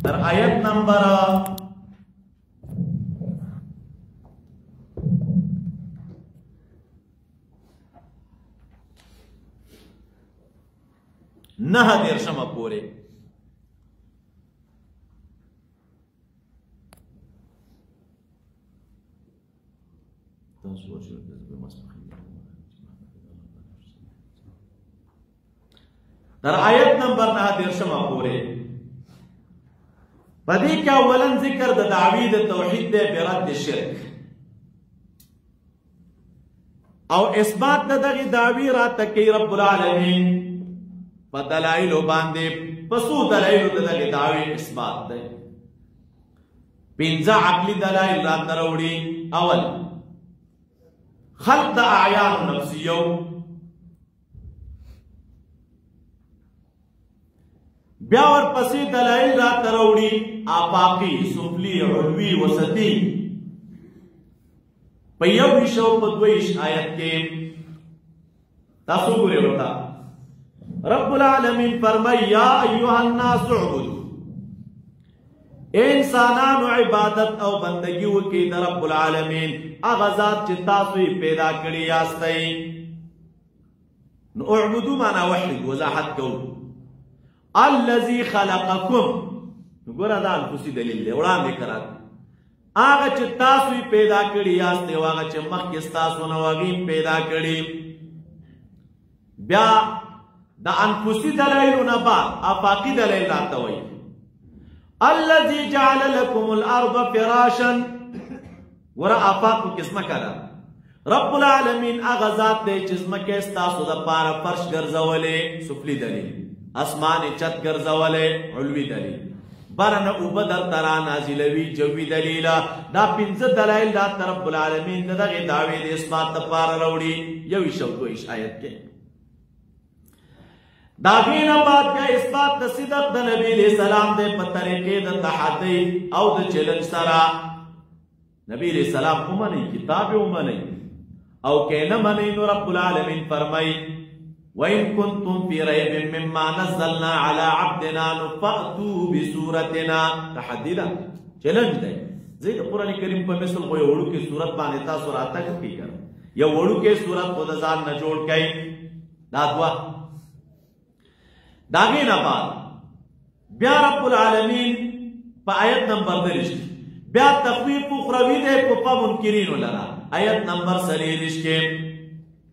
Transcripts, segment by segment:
در آیت نمبر 9 پورے در آیت نمبر 9 پورے بدی کیا اولن ذکر د دعوی د توحید دے برد شرک او اثبات دغی دعوی را تکی رب العالمین پا دلائلو باندے پسو دلائلو دغی دعوی اثبات دے پینزا عقلی دلائل را تروڑی اول خلق دا اعیان نفسیو بیا اور پسی دلائل را تروڑی آفاقی سفلی علوی وسطی پیوش و پدویش آیت کے تاسو گرے ہوتا رب العالمین فرمائی یا ایوہ الناس عبدو انسانان عبادت او بندگیو کی در رب العالمین اغزات چی تاسوی پیدا کری یاستئی نو اعبدو مانا وحید وضاحت کو الذي خلقكم گورا دا الفسی دلیل لے اڑان دے کرات آغا چی تاسوی پیدا کری یاستے واغا چی مخیص تاسو نواغیم پیدا کری بیا دا انفسی دلائلو نبا آفاقی دلائل راتوئی الذي جعل لكم الارض فراشا ورا آفاقو کس مکرا رب العالمین اغزات دے چیزمکے ستاسو دا پارا فرش گرزولے سفلی دلیل اسمان چت گرزولے علوی دلیل برن اوبدر ترا نازلوی جوی دلیلا دا پنز دلائل دا رب العالمین دا غی دعوی دے اسمات تپار روڑی یوی شوکویش آیت کے داغین بعد کا اثبات دا صدق دا نبی علیہ السلام دے پترقی دا تحادی او دا چلنج سرا نبی علیہ السلام امانی کتاب امانی او کہنا منی نو رب العالمین فرمائی وَإِن كُنتُم فِي رَيْبٍ مِّمَّا نَزَّلْنَا عَلَىٰ عَبْدِنَا فَأْتُوا بِسُورَتِنَا تحدیدہ چیلنج دے زید قرآن کریم پر مثل کوئی وڑو کی صورت بانتا سورات تک کی کر یا وڑو کے صورت کو دزان نجوڑ کئی دادوا داغین آباد بیا رب العالمین پا آیت نمبر درشت بیا تخویف اخروی دے پا منکرین لنا آیت نمبر سلیلش کے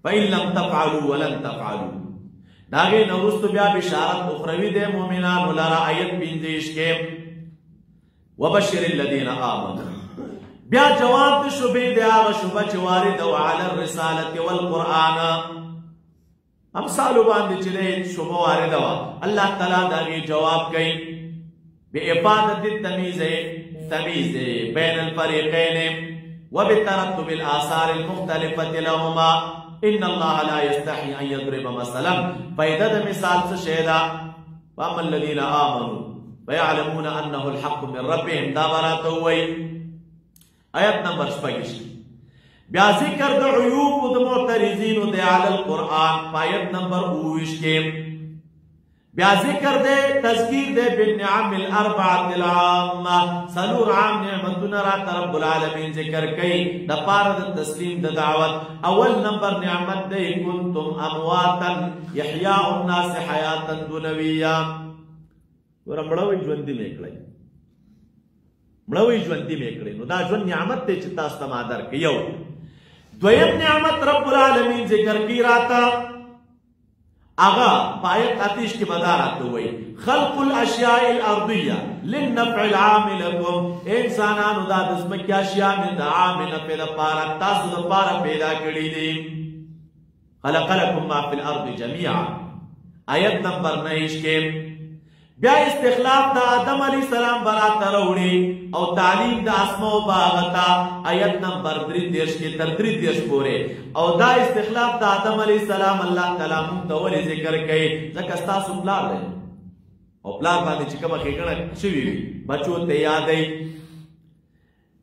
فَإِن لَمْ تَفْعَلُوا وَلَن تَفْعَلُوا داغی نورست بیا بشارت اخروی دے مومنان لرا آیت بینزیش کے وَبَشِّرِ الَّذِينَ آمَنُوا بیا جواب دے شبے دے آغا شبہ چوارد وعلى الرسالة والقرآن امثالو باندے چلے شبہ واردوا اللہ تعالیٰ داغی جواب کئی بے افادت التمیز بین الفریقین وبترتب الآثار المختلفة لهما ان اللہ لا يستحی ان یضرب مثلا فائدہ مثال سے شہدہ فاما الذین آمنوا فیعلمون انه الحق من ربهم دابرات ہوئی آیت نمبر 25 بیا ذکر دا عیوب دا معترضین دے علی القرآن آیت نمبر 29 کے بیا ذکر دے تذکیر دے بالنعم الاربعۃ العامہ سنور عام نعمتنا رات رب العالمین ذکر کئی دا پارد تسلیم دا دعوت اول نمبر نعمت دے کنتم امواتا یحیاء الناس حیاتا دنویہ ورہ مڑوی جوندی میکڑی مڑوی جوندی میکڑی نو دا جوند نعمت دے چتا استمادر کیو دویم نعمت رب العالمین ذکر کی راتا آغا پایت آتیش کی مدارات ہوئی خلق الاشیاء الارضیہ للنفع العام لکم انسانانو دا دزمکی اشیاء من دا عام نفع دا پارا تاسو دا پارا پیدا کری دی خلق لکم ما فی الارض جمیعا آیت نمبر 9 کے بیا استخلاف دا آدم علیہ السلام برات روڑی او تعلیم دا اسماء و باغتا آیت نمبر 33 کے تر 33 پورے او دا استخلاف دا آدم علیہ السلام اللہ تعالیٰ منتولی ذکر کئی زکستا سپلار دے او پلار باندے چکم خیکنا شوی بھی بچو تے یادئی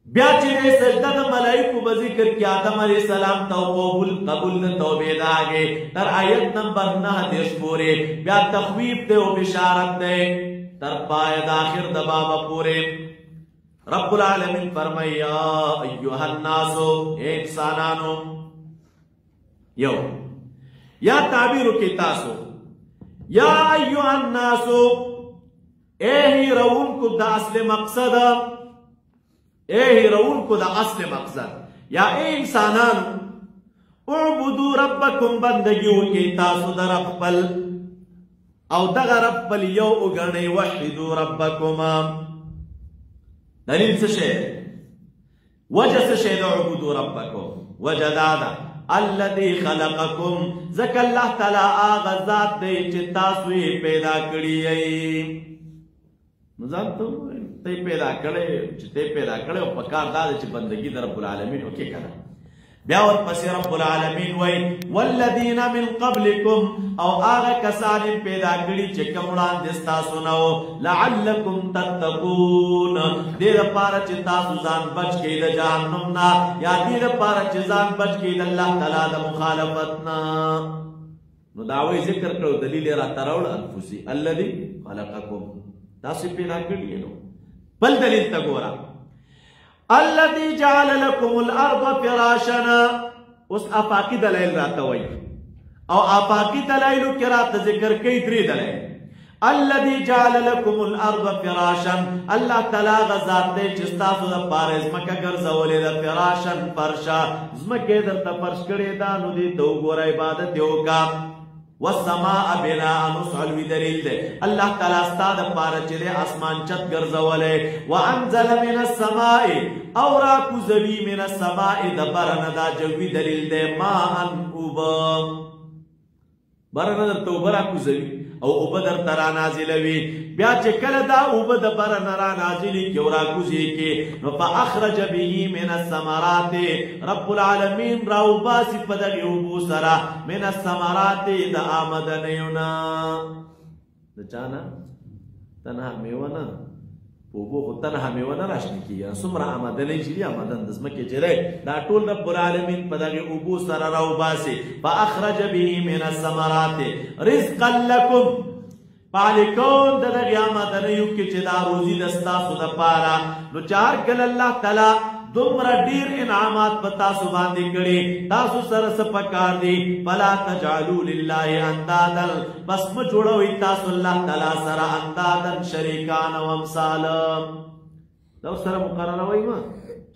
بیا چیزے سجدہ دا ملائکو بذکر کی آدم علیہ السلام تو قبول دا توبید آگے در آیت نمبر 9 پورے بیا تخویف دے و بشارت دے تر پاید آخر دبابا پورے رب العالمین فرمائی یا ایوہ الناسو اے انسانانو یو یا تعبیرو کی تاسو یا ایوہ الناسو اے ہی رون کو دا اصل مقصد اے ہی رون کو دا اصل مقصد یا اے انسانانو اعبدو ربکم بندگیو کی تاسو دا رب پل او دا رب پل یو اگرنی وحدو ربکم دلیل سے شہر وجہ سے شہر اعبدو ربکم وجہ دادا الذي خلقکم زک اللہ تعالی آغا ذات دے چتاسوی پیدا کری ای نظام تو تے پیدا کرے تے پیدا کرے او پکار دادا چ بندگی در رب العالمین او کی کرا بیا اور پس رب العالمین وی والذین من قبلکم او آغا کسانی پیدا کری چ کمڑان دستا سنو لعلکم تتقون دیر پارا چ تاسو زان بچ کے دا جہنم نا یا دیر پارا چ زان بچ کے دا اللہ تعالی دا مخالفتنا نو دعوی ذکر کرو دلیل را تراؤل انفسی الذی خلقکم تاسو پیدا کری نو بل دلیل تا گورا الذي جعل لكم الارض فراشا اس افاقی دلائل راتوئی او افاقی دلائل کرات ذکر کئی دری دلائل الذي جعل لكم الارض فراشا اللہ تعالی غزات دے چستاسو دا پار ازمکا گرزولی دا فراشا فرشا ازمکے در تا فرش کرے دانو دی تو گورا عبادت دیو کا والسماء بناء نصعلوی دلیل دے اللہ تعالیٰ استاد پارا چلے آسمان چت گرزولے وانزل من السماء اوراکو زوی من السماء دبرن دا جوی دلیل دے ما ان اوبا برن در تو براکو زوی او اوبا در ترا نازلوی بیا چکل دا اوبا در برن را نازلی کی اوراکو زی کی فا اخرج به من السمرات رب العالمین را اوباسی پدغی اوبو سرا من السمرات دا آمدنیونا دا چانا تنها میونا اوبو خود تنها میونا راشنی کی سمرا آمدنی چلی آمدن دزمکی چلے دا طول رب العالمین پدغی اوبو سرا را اوباسی فا اخرج به من السمرات رزقا لکم پالکون دا قیامت نیو کی چدا روزی دستا سودا پارا نو چار کل اللہ تعالی دمرا دیر انعامات بتاسو باندی کری تاسو سرس پکار دی فلا تجعلو للہ اندادا بس مجھوڑوی تاسو اللہ تعالی سر اندادا شریکان و امثالا تو سر مقرر ہوئی ما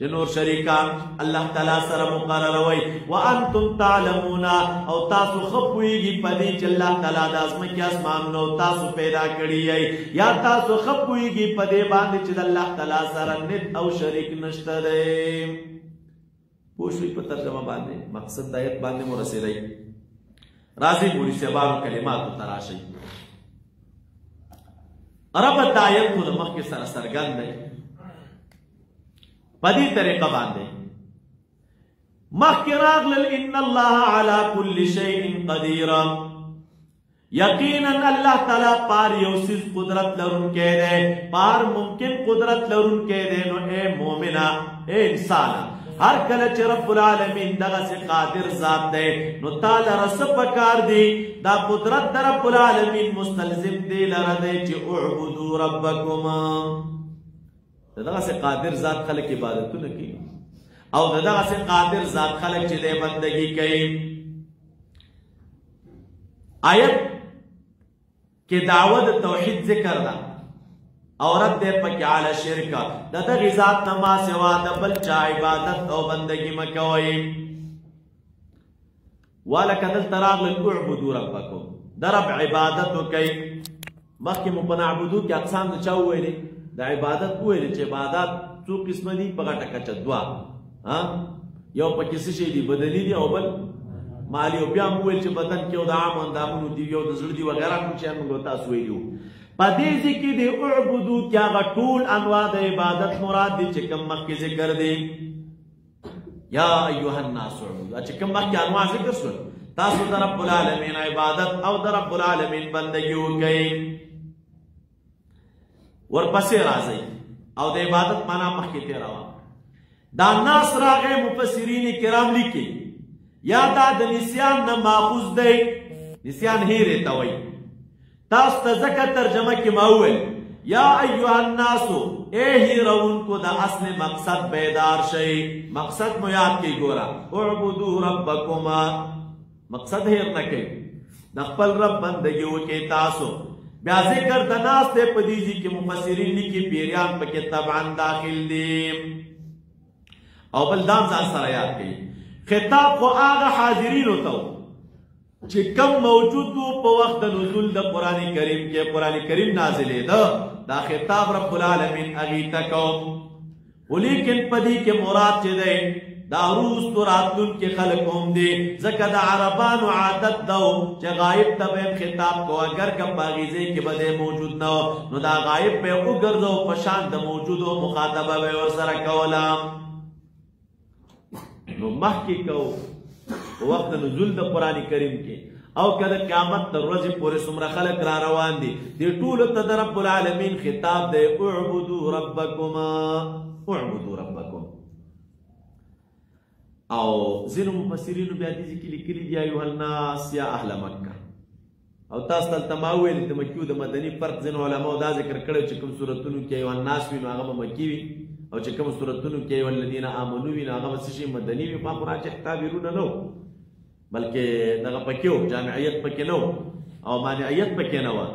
جنور شریکان اللہ تعالی سر مقرر ہوئی وانتم تعلمون او تاسو خبویگی پدی چ اللہ تعالی دا ازمکی اسمان نو تاسو پیدا کری ای یا تاسو خبویگی پدی باندی چ اللہ تعالی سر نت او شریک نشتا دے پوشوی پر ترجمہ باندی مقصد دایت باندی مرسی رئی راضی بوری سے بارو کلمات تراشی رب دایت کو دمخ کے سر سرگن دے پدی طریقہ باندے مخیراغ ان اللہ علا کل شیء قدیر یقینا اللہ تعالی پار یوسف قدرت لرن کے دے پار ممکن قدرت لرن کے دے نو اے مومنہ اے انسانا ہر کلچ رب العالمین دغا سے قادر ذات دے نو تالا رسب پکار دی دا قدرت دا رب العالمین مستلزم دی لردے چی اعبدو ربکم دغه سے قادر ذات خلق عبادتونه کوي او دغه سے قادر ذات خلق چې د بندگی کوي آیت کې دعوت توحید ذکر دا عورت دې پکې علی شرک دغه ذات نما سوا د بل چا عبادت او بندگی مکوي ولکن تراغ اعبدوا ربکم درب عبادت کوي مخکې مبنعبدو کې اقسام د چا ویلي دا عبادت ویل چې عبادت څو قسم دي په غټه کچه دوا یو پکې څه شي دي بدني دي او بل مالی او بیا ویل چې بدن کې او د عام اندامونو دي یو د زړه دي وغیرہ کوم چې موږ تاسو ویلو په دې ذکر دي اعبدو کې هغه ټول انواع د عبادت مراد دي چې کوم مخکې ذکر دي یا ایها الناس اعبدوا چې کوم مخکې انواع ذکر شول تاسو د رب العالمین عبادت او د رب العالمین بندګي وکړئ ورپسې راځي او د عبادت معنا مخکې تیراوه دا ناس راغې مفسرین کرام لیکي یا دا د نسیان نه ماخوذ دی نسیان هیرې ته وایي تاسو ته ځکه ترجمه کې ما وویل یا ایها الناس اے هیرون کو دا اصل مقصد بیدار شئی مقصد مو یاد کی گورا اعبدو ربکما مقصد ہیر نکی نقبل رب بندگی وکی تاسو بیا ذکر دناس دے پدیجی کی مفسرین لکی پیریان پکی طبعا داخل دیم او بلدان زان سر یاد کی خطاب کو آغا حاضرین ہوتا ہو چی کم موجود ہو پا وقت نزول دا قرآن کریم کے قرآن کریم نازلے دا خطاب رب العالمین اغیتا کو ولیکن پدی کے مراد چی دے دا روز تو راتلون کے خلق ہم دے زکا دا عربان و عادت دو چی غائب تبیم خطاب کو اگر کم باغیزے کے بدے موجود نو نو دا غائب پہ اگر دو پشان دا موجود و مخاطبہ بے اور سرکولا نو محکی کو وقت نزول دا قرآن کریم کے او کده قیامت در روز پوری سمرا خلق را روان دی دی طول تا در رب العالمین خطاب دے اعبدو ربکم او زینو مفسرینو بیا دیزی کلی کلی دی ایوہ الناس یا اہل مکہ او تاستل تماویل دی مکیو دا مدنی فرق زینو علماء دا ذکر کرو چکم صورتونو کی ایوہ الناس وینو آغا مکیوی او چکم صورتونو کی ایوہ الذین آمنو وینو آغا سشی مدنی وی ما قرآن چک تابیرون نو بلکہ دغه پکیو جامعیت پکې نو او مانعیت پکې نه و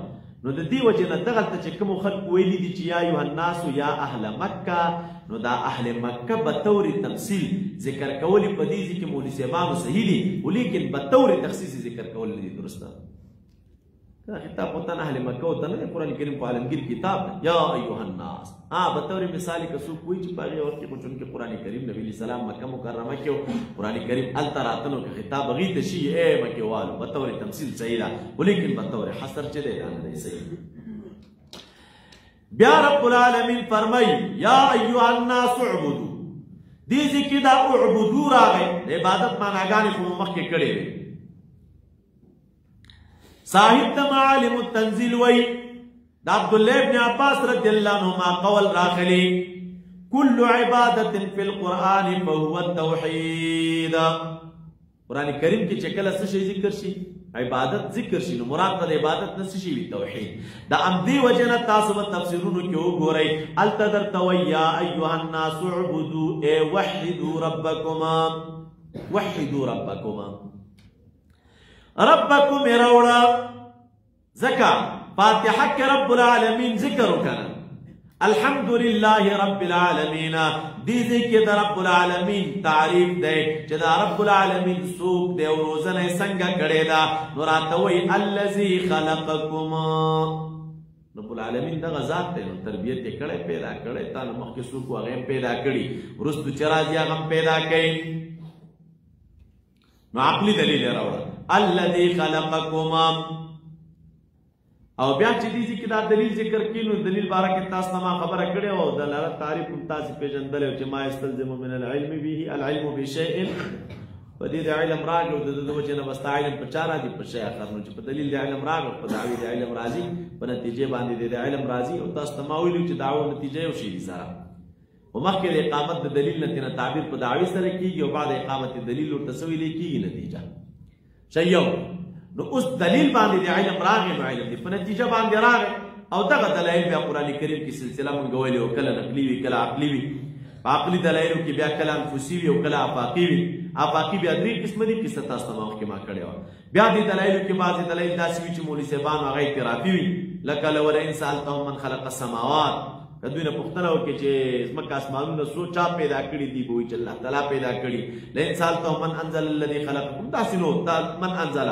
نو د دې وجه نه دغلته چې کوم خلق ویلي دي چې یا ایها الناس یا اهل مکه نو دا اهل مکه بطور تفصیل ذکر کولی په دې کې مولوی صاحبانو صحیح دي ولیکن بطور تخصیص ذکر کول دي درسته دا خطاب ہوتا نا اهل مکه ہوتا نا قرآن کریم کو عالمگیر کتاب یا ایها الناس بطور مثالی کا سوق کوئی چپاگی اور کہ چون کہ قرآن کریم نبی علیہ السلام مکہ مکرمہ کیو قرآن کریم التراتنو کے خطاب غیت شی اے مکہ والو بطور تمثیل صحیح دا ولیکن بطور حصر چلے جانا نہیں صحیح بیا رب العالمین فرمائی یا ایها الناس اعبدو دیزی کی دا اعبدو را گئے عبادت معناگانی کو مکہ کڑے گئے صاحب دا معالم التنزیل وی دا عبداللہ ابن عباس رضی اللہ عنہما قول راخلی کل عبادت فی القرآن فهو التوحید قرآن کریم کی چکل سشی ذکر شی عبادت ذکر شی مراد دا عبادت نسشی وی توحید دا امدی وجنہ تاسب تفسیرونو کیو گو رئی التدر توی یا ایوہ الناس اعبدو اے وحدو ربکما ربکم اروڑا زکا فاتحہ کے رب العالمین ذکر کرنا الحمدللہ رب العالمین دیزی کے دا رب العالمین تعریف دے چدا رب العالمین سوک دے اور روزن سنگا کڑے دا نوراتوئی اللذی خلقکم رب العالمین دا غزات دے تربیت کڑے پیدا کڑے تانا مخی سوک وغیم پیدا کڑی رستو چرازی غم پیدا کئی نو عقلی دلیل روڑا الذي خلقكما او بیا چې دې ذکر دا دلیل ذکر کینو دلیل بارے کې تاسو ما خبره کړې او د لاره تعریف تاسو پیژندل چې ما استلزم من العلم به العلم بشيء پدې د علم راغلو د وجه نه بس علم په چاره دي په شی اخر نو چې په دلیل د علم راغلو په دعوی د علم راضي په نتیجه باندې د علم راضي او تاسو تماویل چې دعوه نتیجه یو شی سره ومخکې د اقامت د دلیل نه تعبیر په دعوی سره کیږي او بعد اقامت دلیل او تسویل کیږي نتیجه شیو نو اس دلیل باندې دی علم راغی نو علم دی په نتیجه باندې راغی او دغه دلایل بیا قرآن کریم کی سلسله مونږ ویلې او کله نقلی وی کله عقلی وی عقلی دلایل کې بیا کله انفسی وی او کله افاقی وی افاقی بیا درې قسم دي کیسه تاسو ما کې ما کړی و بیا دې دلایل کې بعضی دلایل داسې وی چې مولوی صاحبان هغه اعترافي وی لکه لو ان سالتهم من خلق السماوات کدوې نه پوښتنه وکړي چې زمکه اسمانونه سوچا پیدا کړی دی بوې چې الله تعالی پیدا کړی لئن سالتهم من انزل الذي خلقكم تاسنو من انزل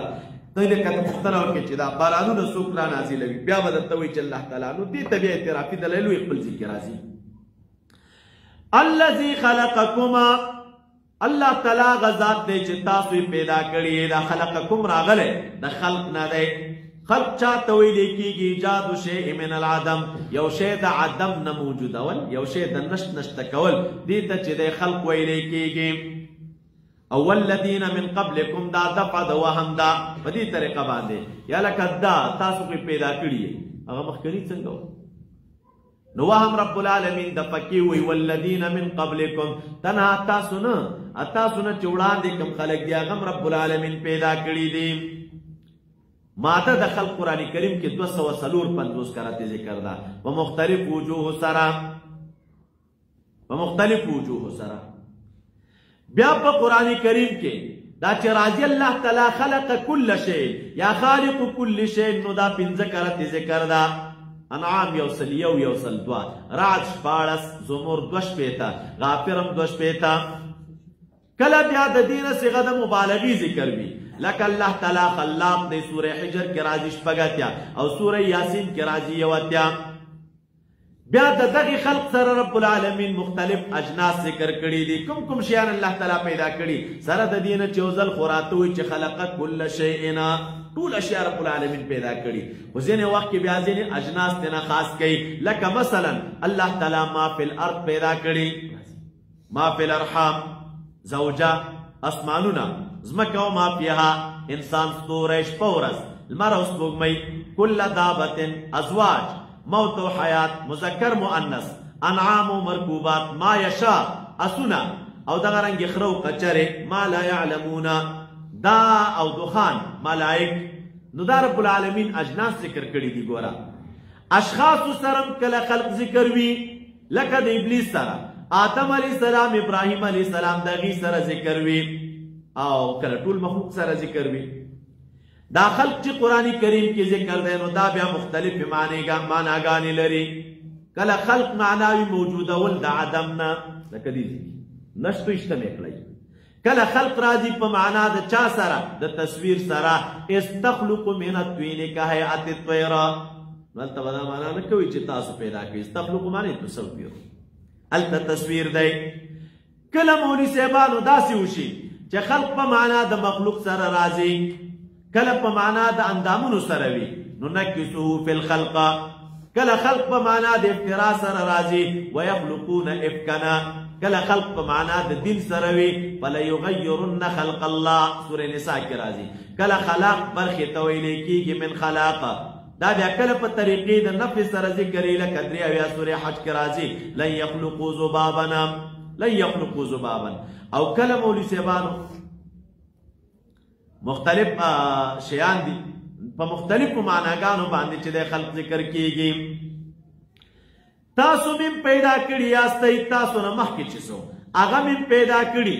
دغه کته پوښتنه وکړي چې دا بارانونه څوک را نازلوي بیا به درته وایي چې الله تعالی نو دې ته بیا اعترافي دلایل خپل ذکر راځي الذي خلقكما الله تعالی غزاد دې چې تاسو پیدا کړی دا خلقکم راغله د خلق نه دی خلق چاہتا ہوئی لیکیگی ایجاد شیء من العدم یو شیء دا عدم نموجود اول یو شیء دا نشت کول دیتا چی دے خلق ہوئی لیکیگی اول لدین من قبلکم دا دفع دا وهم دا بدی طریقہ باندے یا لکا دا تاسو کوئی پیدا کریے اگا مخکری سنگو نو وهم رب العالمین دفع کی ہوئی والذین من قبلکم تنہا تاسو نا چوڑان دے کم خلق دیا غم رب العالمین پیدا کری دی ماده د خلق قرآن کریم کې 254 کرته ذکر ده په مختلف وجوه سره بیا په قرآن کریم کې دا چې راځي الله تعالی خلق كل شيء یا خالق كل شيء نو دا 5 کرته ذکر ده انعام یوصل یوصل 2 رعد 14 زمر 2 غافرم 2 کله بیا د دینه صيغه د مبالغه ذکر وی لکه الله تعالی خلاق دی سوره حجر کې راځي 8 او سوره یاسین کې راځي 1 بیا د دغه خلق سره رب العالمین مختلف اجناس ذکر کړي دي کوم شیان الله تعالی پیدا کړي سره د دینه چوزل خوراته وي چې خلق کل شیئنا ټول اشیاء رب العالمین پیدا کړي خو ځینې وخت کې بیا ځینې اجناس تینا خاص کړي لکه مثلا الله تعالی ما فی الارض پیدا کړي ما فی الارحام زوجه اسمانونه زمکه او ما فیها انسان ستوره شپه ورځ لمر او سپوږمۍ کل دابة ازواج موت و حیات مذکر مؤنث انعام و مرکوبات ما یشاء اسنا او دغه رنګ خرو قچره ما لا يعلمون دا او دخان ملائک نو دا رب العالمین اجناس ذکر کړي دي ګوره اشخاص سره کله خلق ذکر وی لکه د ابلیس سره آدم علیہ السلام ابراهیم علیہ السلام دغه سره ذکر وی او کله ټول مخلوق سره ذکر وی دا خلق چې قرآن کریم کې ذکر دی نو دا بیا مختلف معناګانې لري کله خلق معناوي موجوده ول د عدم نه لکه دې نشته اجتماع کړی کله خلق راځي په معنا د چا سره د تصویر سره استخلق من الطين كهيئة الطير ولته دا معنا نه کوي چې تاسو پیدا کړئ استخلق معنی تصویر الته تصویر دی کله مولوی صاحبانو داسې وشي چې خلق په معنا د مخلوق سره راځي کله په معنا د اندامونو سره وي نو نکسو فی الخلق کله خلق په معنا د افترا سره راځي ويخلقون افکنا کله خلق په معنا د دین سره وي فلا یغیرن خلق الله سوره نساء کې راځي کله خلاق برخه تویل کیږي من خلاق دا بیا کله په طریقې د نفس سره ذکر لکه دریا بیا سوره حج کې راځي لن یخلقوا ذبابا او کله مولوی صاحبانو مختلف شیان دي په مختلفو معناګانو باندې چې د خلق ذکر کیږي تاسو مم پیدا کړی یاستئ تاسو نه مخکې چې سو هغه مم پیدا کړي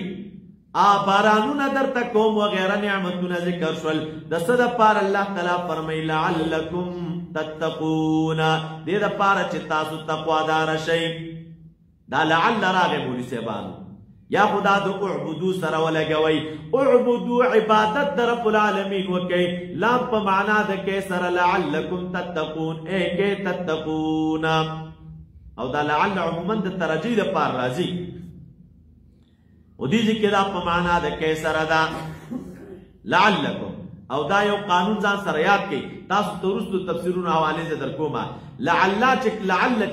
بارانونه درته کوم وغیره نعمتونه ذکر شول د څه دپاره الله تعالی فرمایي لعلکم تتقون دې دپاره چې تاسو تقواداره شئ دا لعل راغی مولوي صاحبانو یا خدا دو اعبدو سره ولګوي اعبدو عبادت در رب العالمین وکي لام په معنا د کې سره لعلکم تتقون اے کې تتقون او دا لعل عموما د ترجی د پار راځي او دې ذکر دا په معنا د کې سره دا لعلکم او دا یو قانون ځان سره یاد کړئ تاسو تورستو تفسیرونو حواله زه درکوما لعل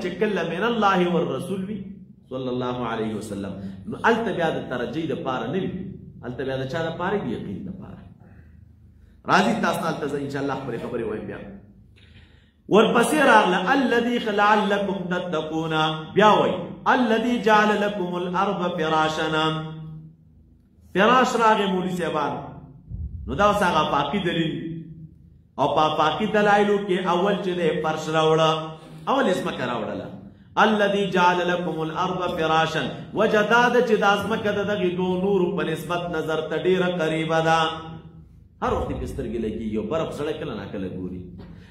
چې کله من الله والرسول وی صلی الله علیه وسلم نو الته بیا د ترجی د پاره نه وي الته بیا د چا د پاره دی یقین د پاره راځي تاسو الته ان شاء الله خبرې وایم بیا ورپسې راغله الذي لعلكم تتقون بیا وای الذي جعل لكم الارض فراشا فراش راغه مولوی صاحبان نو دا څنګه پاکی دلیل او پاکی دلایلو کې اول چې د فرش راوړه اول اسمه کراوړه الذي جعل لكم الارض فراشا وجداد چې د ازمکه دغه دو نور په نسبت نظر ته ډیره قریبه ده هر وخت په سترګې لګي یو برف سره کله نه کله ګوري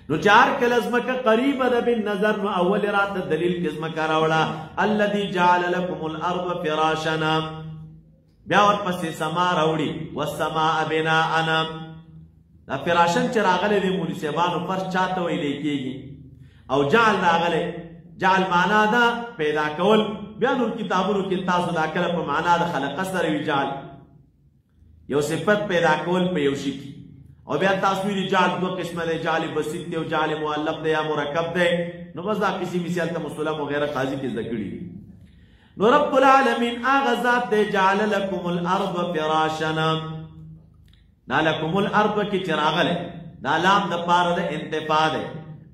نو چار کله ازمکه قریبه ده بن نظر نو اول رات دلیل کې ازمکه راوړه الذي جعل لكم الارض فراشا بیا ورپسې سما راوړي والسماء بناء دا فراشن چې راغلي د مولوی صاحبانو فرش چاته ویل کېږي او جعل راغلی جعل معنا دا پیدا کول بیا نور کتابونو کې تاسو دا کله په معنا د خلق سره وی جعل یو صفت پیدا کول په یو شي او بیا تاسو وی جعل دو قسمه دی جعل بسيط دی او جعل مؤلف دی یا مرکب دی نو بس دا کسی مثال ته مسلم وغیرہ قاضی کې ذکرې نو رب العالمین اغه ذات دی جعل لكم الارض فراشا دا لكم الارض کې چراغله دا لام د پاره د انتفاع دی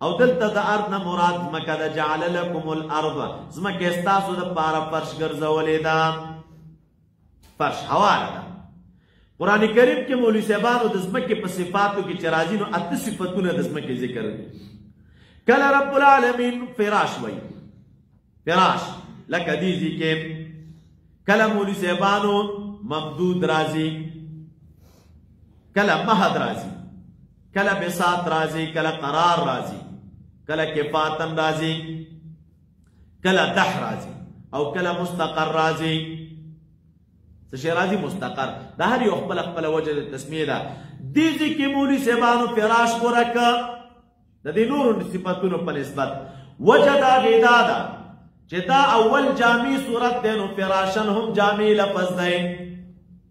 او دلته د ارض نه مراد مکه د جعل لكم الارض زمکه استاسو د پاره فرش ګرځولې ده فرش هواره ده قرآن کریم کې مولوی صاحبانو د ځمکې په صفاتو کې چې راځي نو 8 صفتونه د ځمکې ذکر دي. کله رب العالمین فراش وایي، فراش لکه دیزی کې کله مولوی صاحبانو ممدود راځي، کله مهد راځي، کله بساط راځي، کله قرار راځي، کله کفاتن راځي، کله دح راځي او کله مستقر راځي. څه شی راځي؟ مستقر. دا هر یو خپل خپل وجه د تسمیه ده. دیزی کې مولوی صاحبانو فراش ورکه د دې نورو صفاتونو په نسبت وجه دا غیدا ده چې دا اول جامع صورت دی نو فراشن هم جامع لفظ دی،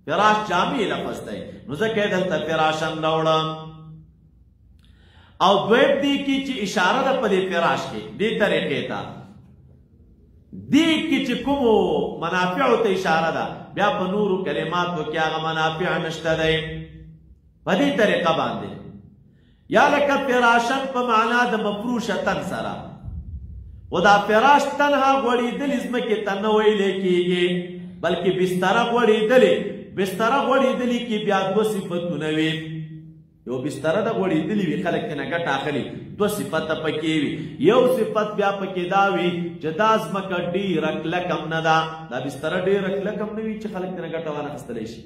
فراش جامع لفظ دی نو ځکه دلته فراشن راوړه. او دویم دی کې چې اشاره ده په دې فراش کې دې طریقې ته، دې کې چې کومو منافعو ته اشاره ده بیا په نورو کلماتو کې هغه منافع نشته دی په دې طریقه باندې. یا لکه فراشن په معنا د مفروشتن سره، و دا فراش تنها غوړېدلې ځمکې ته نه ویلی کېږي بلکې بستره غوړېدلې. بستره غوړېدلې کې بیا دوه صفتونه وي، یو بستره د غوړېدلې وي خلک ترې نه ګټه اخلي، دوه صفته پکې وي. یو صفت بیا پکې دا وي چې دا ځمکه ډېره کلکم نه ده، دا بستره ډېره کلکم نه وي چې خلک ترې نه ګټه وانخیستلی شي،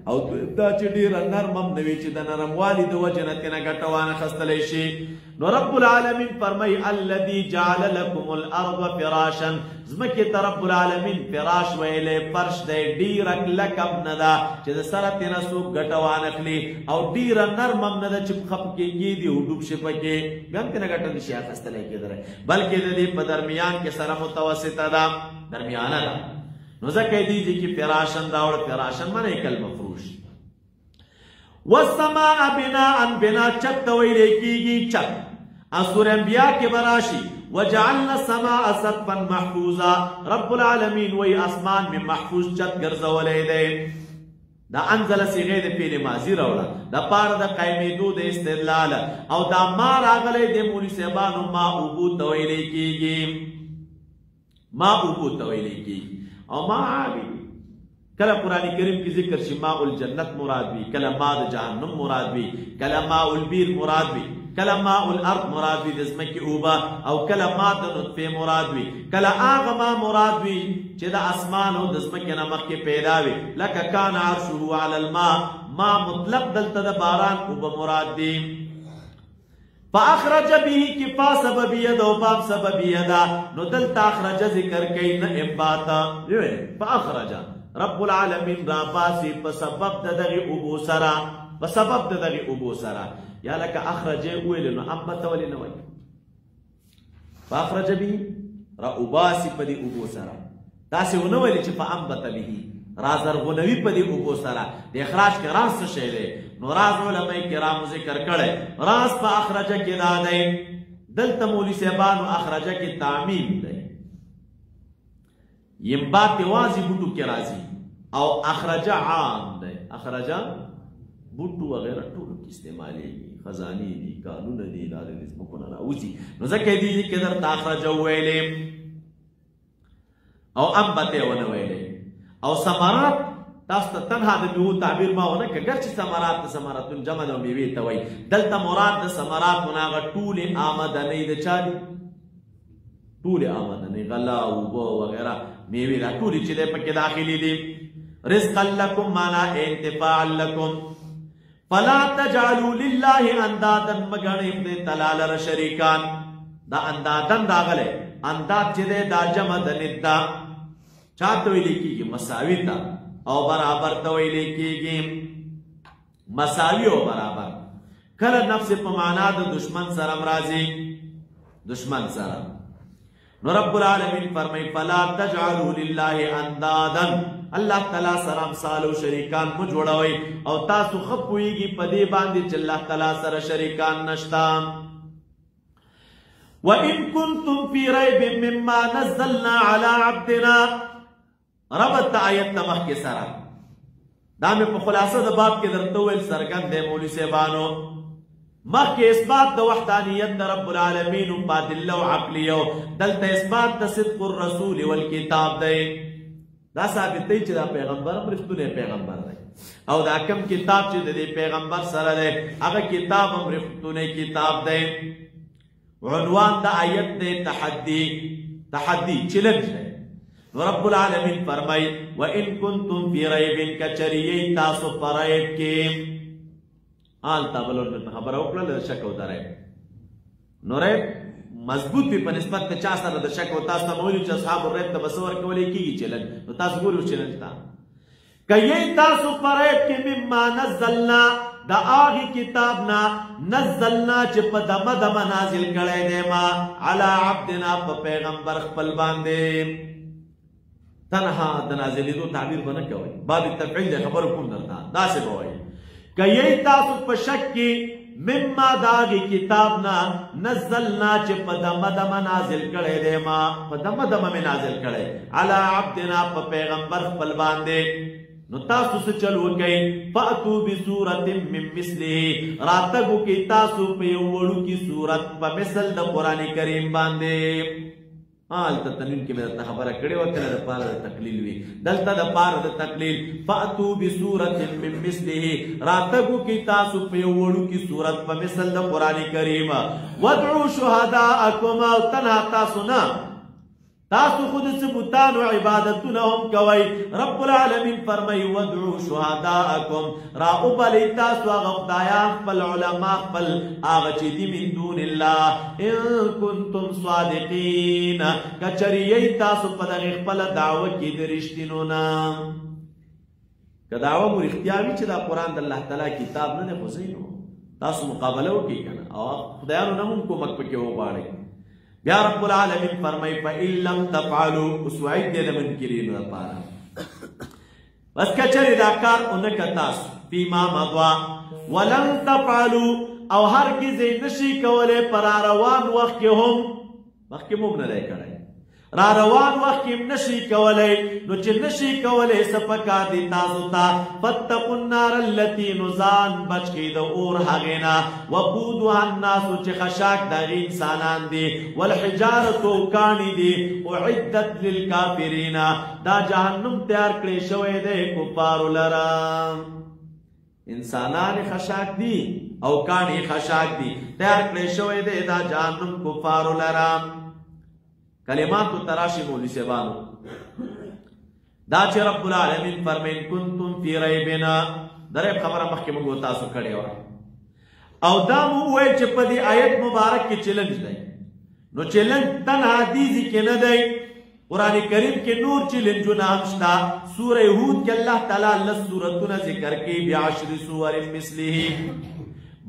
او دا چې ډېره نرم هم نه وي چې د نرموالي د وجې نه ترې نه ګټه وانخیستلی شي. نو رب العالمین فرمایي الذي جعل لكم الارض فراشا، ځمکې ته رب العالمین فراش ویلی، فرش دی، ډېره کلکم نه ده چې د سره ترې نه څوک ګټه وانخلي، او ډېره نرم هم نه ده چې پښه پکې کېږدي او ډوب شي پکې بیا هم ترې نه ګټه نشي اخیستلی کېدلی، بلکې د دې په درمیان کې سره متوسطه ده، درمیانه ده. نو ځکه دې کې فراشن راوړه، فراشن معنی کل مفروش. والسماء بناء، بنا چت ته ویلی کېږي، چت. سورة انبیاء کې براشي وجعلنا السماء سقفا محفوظا، رب العالمین وی اسمان میں محفوظ چت ګرځولی دی. دا انزل صيغه د فعل ماضي راوړه د پاره د قائمېدو د استدلال، او دا ما راغلی د مولوی صاحبانو ما اوبو ته ویلی کېږي، ما اوبو ته ویلی کېږي. او ما عابي کله قرآن کریم کی ذکر شي ماء الجنت مراد وي، کله ماء د جهنم مراد وي، کله ماء البیر مراد وي، کله ماء الارض مراد وي د ځمکې اوبه، او کله ماء د نطفې مراد وي، کله هغه ماء مراد وي چې د اسمان او د ځمکې نه مخکې پیدا وي، لکه کان عرشه علی الماء، ما مطلق دلته د باران اوبه مراد دي. فاخرج به کی فا سببیه ده او باب سببیه ده، نو دلته اخرج ذکر کوي نه انباتا، فاخرج رب العالمین را باسی په سبب د دغه اوبو سره، په سبب د دغه اوبو سره. یا لکه اخرج ویل نو انبت ولې نه وایي، فاخرج به را اوباسی په دې اوبو سره، داسې ونه ویلي چې فانبت به را زرغونوي په دې اوبو سره. د اخراج کې راز څه شی دی؟ نو راز علماء کرامو ذکر کړی، راز په اخرجه کې دا دی، دلته مولوی صاحبانو اخرجه کې تعمیم دی، ینبات یوازې بوټو کې راځي، او اخرجه عام دی، اخرجه بوټو وغیره ټولو کې استعمالیږي، خزانې دي، کانونه دي، دا د ځمکو نه راوځي. نو ځکه دې کې درته اخرجه وویلې او انبت یې ونه ویلې. او ثمرات تاسو ته تنها د میوو تعبیر ما ونه کړ، ګرچې ثمرات د ثمراتون جمع د میوې ته وایي، دلته مراد د ثمراتو نه هغه ټولې آمدنۍ د چا دي؟ ټولې آمدنۍ، غله، اوبه وغیره، میوې دا ټولې چې دی پکې داخلي دي. رزقا لکم معنا انتفاعا لکم، فلا تجعلوا لله اندادا، مګنئ خدای تعالی لره شریکان. دا اندادن راغلی، انداد چې دی دا جمع د ند ده، چا ته ویلی کېږي؟ مساوي ته، او برابر ته ویلی کېږي، مساوي او برابر. کله نفس په معنا د دشمن سره راځي، دشمن سره. نو رب العالمین فرمای فلا تجعلوا لله اندادا، الله تعالی سره امثال او شریکان مو جوړوي، او تاسو خو پوهیږئ په دې باندې چې الله تعالی سره شریکان نشته. وَإِن كُنتُمْ فِي رَيْبٍ مِّمَّا نَزَّلْنَا عَلَىٰ عَبْدِنَا، ربط آیت تمخ کے سرا دا میں پا خلاصہ دا باب کے درتویل سرگن دے مولی سیبانو مخ کے اثبات دا وحدانیت دا رب العالمین پا دلو عقلیو، دلتا اثبات دا صدق الرسول والکتاب دے، دا ثابتوي چې دا پیغمبر هم رښتونی پیغمبر دی او دا کم کتاب چې د دې پیغمبر سره دی هغه کتاب هم رښتونی کتاب دی. عنوان د آیت دی تحدي چیلنج دی. رب العالمین فرمای وَإِن كُنتُم فِي رَيْبٍ کچریئی تاسو پرایب کې آلتا بلون خبر وکړه د شک او د ریب نو ریب مضبوط وي په نسبت د چا سره د شک او تاسو ته ویلي چې اصحاب الریب ته بس ورکولی کېږي چلنج نو تاسو ګورئ چلنج ته کایي تاسو پرایب کې مما نزلنا د هغې کتاب نه نزلنا چې په دمه دمه نازل کړی دی ما علی عبدنا په پیغمبر خپل باندې تنها د نازلېدو تعبیر به نه کوئ باب تفعیل دی خبرو کوم درته داسې به وایي کایي تاسو په شک کې مما د هغې کتاب نه نزلنا چې په دمه دمه نازل کړی دی ما په دمه دمه مې نازل کړی علی عبدنا په پیغمبر خپل باندې نو تاسو څه چل وکئ فاتو بصورت من مثله راتګ وکئ تاسو په یو وړوکي صورت په مثل د قرآن کریم باندې هلته تنوین کې مې درته خبره کړې وه کله د پاره د تقلیل وي دلته د پاره د تقلیل فاتو بصورت من مثله راتګ وکئ تاسو په یو وړوکي صورت په مثل د قرآن کریم ودعو شهداءکم او تنها تاسو نه تاسو خود ثبوتانو عبادتونه هم کوئ رب العالمین فرمای ودعو شهداءکم را وبلئ تاسو هغه خدایان خپل علما خپل هغه چې دي من دون الله ان کنتم صادقین کچریئ تاسو په دغې خپله دعوه کې د رښتینو نه که دعوه مو رښتیا وي چې دا قرآن د الله تعالی کتاب نه دی خو صحیح نو تاسو مقابله وکړئ که نه او خدایانو نه هم کومک پکې وغواړئ بیا رب العالمین فرمای فإن لم تفعلوا اوس وعید دی د منکرینو لپاره بس کچرې دا کار ونه که تاسو فیما مضوا ولن تفعلوا او هرګز یې نشئ کولی په راروان وخت کې هم مخکې مو هم نه دی کړی راروان وخت کې هم نشئ کولی نو چې نشئ کولی څه پکار دي تاسو ته فاتقوا النار التي نو ځان بچ کړئ د اور هغې نه وقودها الناسو چې خشاک د هغې انسانان دي والحجارة او کاڼي دي اعدت للکافرین دا جهنم تیار کړی شوی دی کفارو لره انسانان خشاک دي او کاڼي خشاک دي تیار کړی شوی دی دا جهنم کفارو لره کلمات تو تراشی مولی سیبانو دا چې رب العالمین فرمین کنتم فی ریبنا دریب خبره مخکې موږ تاسو کړې وه او دا مو وویل چې په دې آیت مبارک کې چیلنج دی نو چیلنج تنها حدیثي کې نه دی قرآن کریم کې نور چیلنجونه هم شته سوره هود کې الله تعالی لس سورتونه ذکر کوي بعشر سور مثله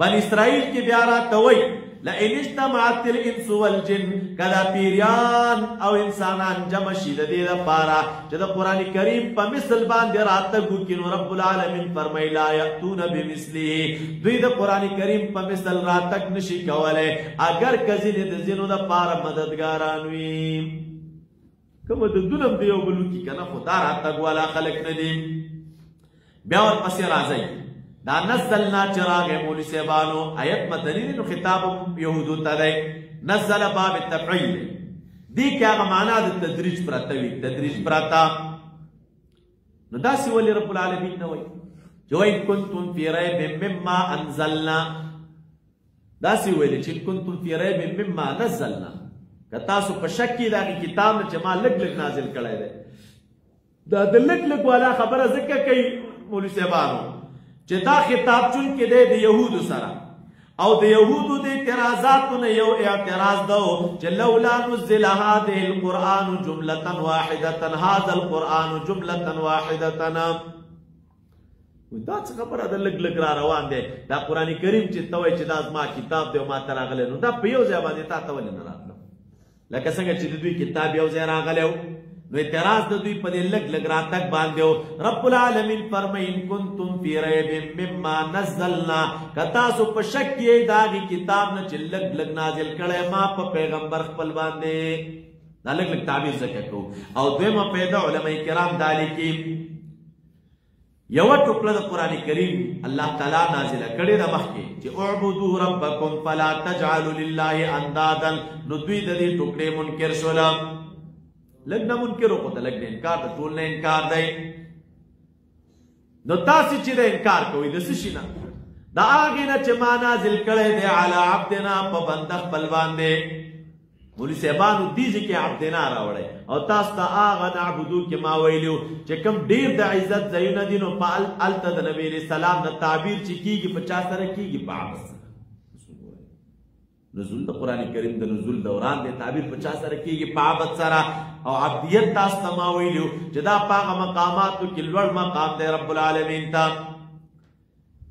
بن اسرائیل کې بیا راته وایي لئن اجتمعت الانس والجن کدا پیریان او انسانان جمع شي د دې لپاره چې د قرآن کریم په مثل باندې راتګ وکړي نو رب العالمین فرمایي لا یأتون بمثله دوی د قرآن کریم په مثل راتګ نشي کولی اگر که ځینې د ځینو دپاره مددګاران وي که مددونه هم د یو بل وکړي که نه خو دا راتګ والا خلک نه دي بیا ورپسې راځئ دا نزلنا چراغ مولی سیبانو آیت مدنی دی نو خطاب یهودو تا دی نزل باب تفعیل دی که آغا معنی دا تدریج پراتا وی تدریج پراتا نو دا سی ولی رب العالمین نوی جو این کنتم فی ریب مما انزلنا دا سی ولی چین کنتم فی ریب مما نزلنا که تاسو په شک کې دا کتاب نه چې ما لږ لږ نازل کړی دی دا د لږ لږ والا خبره ځکه کوي مولوي صاحبانو چې دا خطاب چون کې دی د یهودو سره او د یهودو د اعتراضاتو نه یو اعتراض دو چې لولا نزل هذه القرآن جملة واحدة هذا القرآن جملة واحدة دا څه خبره ده لږ لږ را روان دی دا قرآن کریم چې ته وایې چې دا زما کتاب دی او ما ته راغلی نو دا په یو ځای باندې تا ته ولې نه راتله لکه څنګه چې د دوی کتاب یو ځای راغلی و نو اعتراض د دوی په دې لږ لږ راتګ باندې و رب العالمین فرمایي ان کنتم فی ریب مما نزلنا که تاسو په شک یې د هغې کتاب نه چې لږ لږ نازل کړی ما په پیغمبر خپل باندې دا لږ لږ تعبیر ځکه کوو او دویمه پیدا علما کرام دا لیکي یو ټوکړه د قرآن کریم الله تعالی نازله کړې ده مخکې چې اعبدوا ربکم فلا تجعلوا لله اندادا نو دوی د دې ټوکړې منکر شول لږ نه منکر خو ته لږ نه انکار د ټول نه انکار دی نو تاسې چې د انکار کوئ د څه شي نه د هغې نه چې ما نازل کړی دی علی عبدنا په بنده خپل باندې مولوي صاحبانو دې ځای کې عبدنا راوړی او تاسو ته هغه نعبدو کې ما ویلي چې کوم ډېر د عزت ځایونه دي نو په هلته د نبي علیه السلام د تعبیر چې کېږي په چا سره کېږي په عبد سره نزول د قرآن کریم د نزول دوران دی تعبیر په چا سره کېږي په عبد سره او عبدیت تاسو ته ما ویلي چې دا په هغه مقاماتو کې لوړ مقام دی رب العالمین ته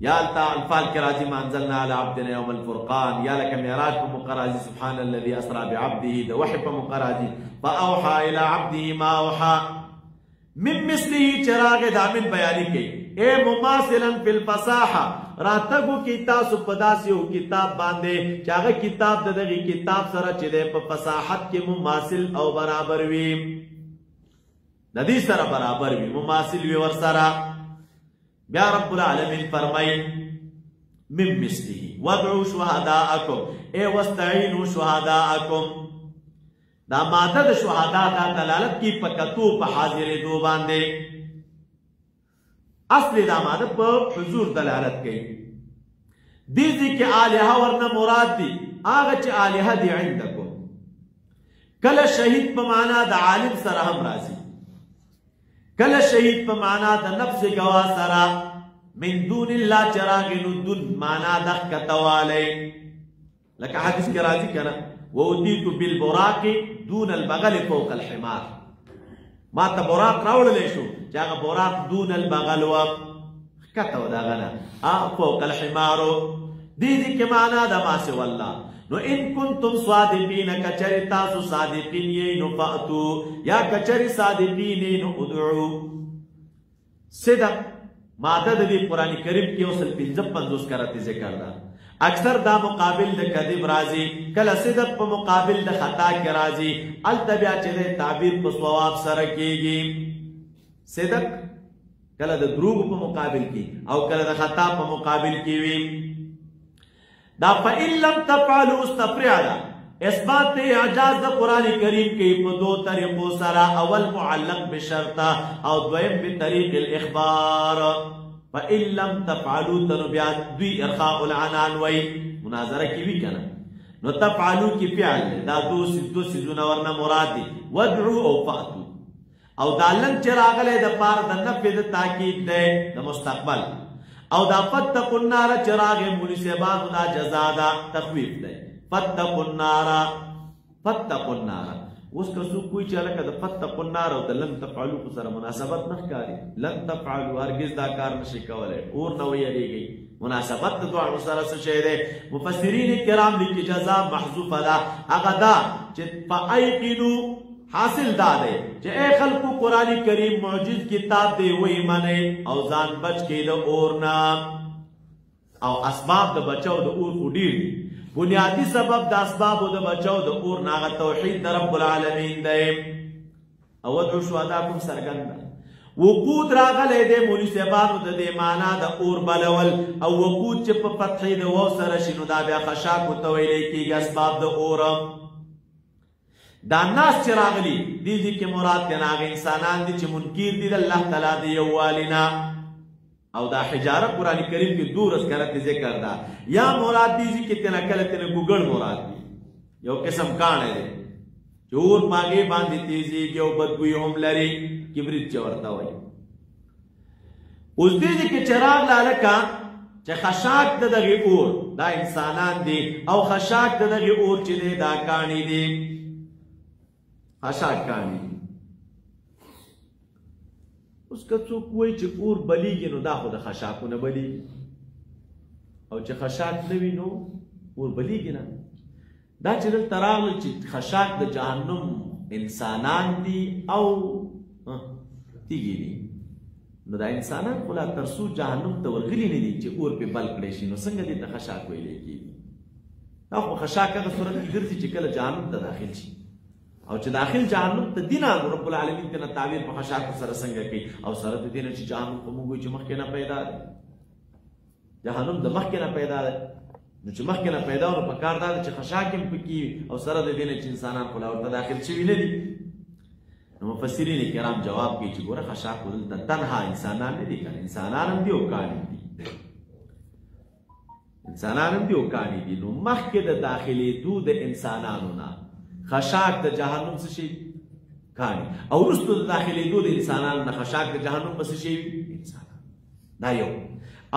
یا الفال کې راځي ما انزلنا على عبدنا يوم الفرقان یا لکه معراج په موقع راځي سبحان الذي اسرى بعبده د وحي په موقع راځي فاوحى الى عبده ما اوحى من مثله چراغ دامن بیانی کوي اے مماثلا فی الفصاحه راتګو کې تاسو په داسې یو کتاب باندې چې هغه کتاب د دغه کتاب سره چې دی په فصاحت کې مماثل او برابر وي د دې سره برابر وي مماثل وي ورسره بیا رب العالمین فرمای من مثله وادعوا شهداءکم اے واستعینوا شهداءکم دا ماده د شهدا دا دلالت کی په کتو په حاضرې دو باندې اصل دا ماده په حضور دلالت کوي دې کې الها ورنه مراد دي هغه چې الها دي عندکم کله شهید په معنا د عالم سره هم راځي کله شهید په معنا د نفس گوا سره من دون الله چراغ دون معنا د کتواله لکه حدیث کې راځي کنه وودیت بالبراق دون البغل فوق الحمار ما ته براق راوړل شو چې هغه براق دون البغل و کته ودا غنه فوق الحمار دې کې معنا د ما سي والله نو ان کنتم صادقین کچری تاسو صادقین یې نو فاتو یا کچری صادقین نو ادعو صدق ماده د قرآن کریم کې اوسل 55 کرته ذکر ده اکثر دا مقابل د کذب راځي کله صدق په مقابل د خطا کې راځي التبیا چې تعبیر په صواب سره کېږي صدق کله د دروغ په مقابل کې او کله د خطا په مقابل کې وي دا فإن لم تفعلوا استفرعنا اثبات اعجاز د قرآن کریم کې په دو طریقو سره اول معلق بشرط او دویم بطریق الاخبار فإن لم تفعلوا تنبيا دوی ارخاء العنان وی مناظره کی وی کنه نو تفعلوا کی فعل دا دو سيزونه ورنه مراد دي ودعوا او فاتوا او دا لن چراغله د پار د نفي د تاکید ده د مستقبل او دا فتقوا النار چراغ مناسبات دا جزاء دا تخویف ده فتقوا النار اوس که څوک کوئی چې لکه د فتقوا النار او د لن تفعلوا سره مناسبت نه ښکاري لن تفعلوا هرگز دا کار نشي کولای اور نه ویریږي مناسبت د دوه سره څه شی ده مفسرین کرام لیکي جزاء محذوفه ده هغه دا چې فایقنوا حاصل دا ده چې اے خلقو قرآن کریم معجز کتاب دی وی منه او ځان بچ کې د اور نه او اسباب د بچاو د اور وډیر بنیادی سبب د اسباب د بچاو د اور ناغه توحید د رب العالمین دی او ادعو شهداکم سرګند وقود راغله د مولوی صاحبانو د دې معنا د اور بلول او وقود چې په فتحې د و سره شنو دا بیا خشاک وتویل کیږي اسباب د اور دا ناس چې راغلي دي کې مراد کناغه انسانان دي چې منکر دي د الله تعالی دی یوالنا او دا حجاره قرآن کریم کې دورس کرته ذکر دا یا مراد دي چې تنه کله تنه ګوګل مراد دي یو قسم کانه دي چور ماګي باندې تیزي کې او بدبوي هم لري کبریت چورتا وای اوس دې کې چراغ لالکا چې خشاک د دغه اور دا انسانان دي او خشاک د دغه اور چې دا کانی دي خشاک کانی اوس که څوک وایي چې اور بلیږي نو دا خو د خشاکونه بلیږي او چې خشاک نه وي نو اور بلیږي نه دا چې دلته راغلل چې خشاک د جهنم انسانان دي او تیږي دي نو دا انسانان خو لا تر څو جهنم ته ورغلي نه دي چې اور پې بل کړی شي نو څنګه دې ته خشاک ویلی کېږي دا خو خشاک هغه صورت کې ګرځي چې کله جهنم ته داخل شي او چې داخل جهنم ته دینه رب العالمین ته تعبیر په خشاک سره څنګه کوي او سره د دینه چې جهنم په موږ چې مخکې نه پیدا ده جهنم د مخکې نه پیدا ده نو چې مخکې نه پیدا نو په کار دا چې خشاک هم پکې او سره د دینه چې انسانان خو لا ورته داخل شوي نه دي نو مفسرین کرام جواب کوي چې ګوره خشاک دلته تنها انسانان نه دي کنه، انسانان هم دي او کاڼي دي، انسانان هم دي او کاڼي دي. نو مخکې د داخلېدو د انسانانو نه خشاک د جهنم څه شي کاڼي، او وروسته د داخلېدو د انسانانو نه خشاک د جهنم به څه شي انسانان. دا یو.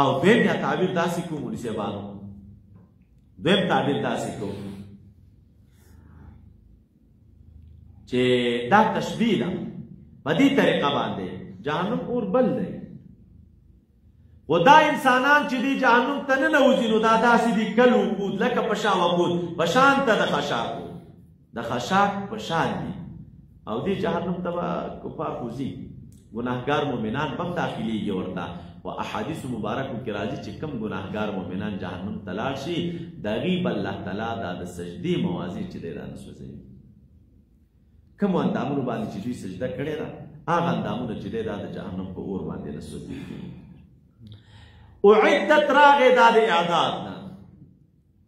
او دویم یا تعبیر داسې کوو مولوي صاحبانو، دویم تعبیر داسې کوو چې دا تشبیه ده په دې طریقه باندې جهنم اور بل دی، و دا انسانان چې دی جهنم ته ننوځي نو دا داسې دي کل وقود لکه په شا وقود په شان ته د خشاکو د خشاک په شان دي. او دې جهنم ته به کفار وځي، ګناهګار مؤمنان به هم داخلېږي ورته. و احادیث مبارکو کې راځي چې کم ګناهګار مؤمنان جهنم ته لاړ شي د هغوی به الله تعالی دا د سجدې موازي چې دی را نسوځوي. کومو اندامونو باندې چې دوی سجده کړې ده هغه اندامونه چې دی دا د جهنم په اور باندې نه سوځېږي. اعدت راغې دا د اعداد نه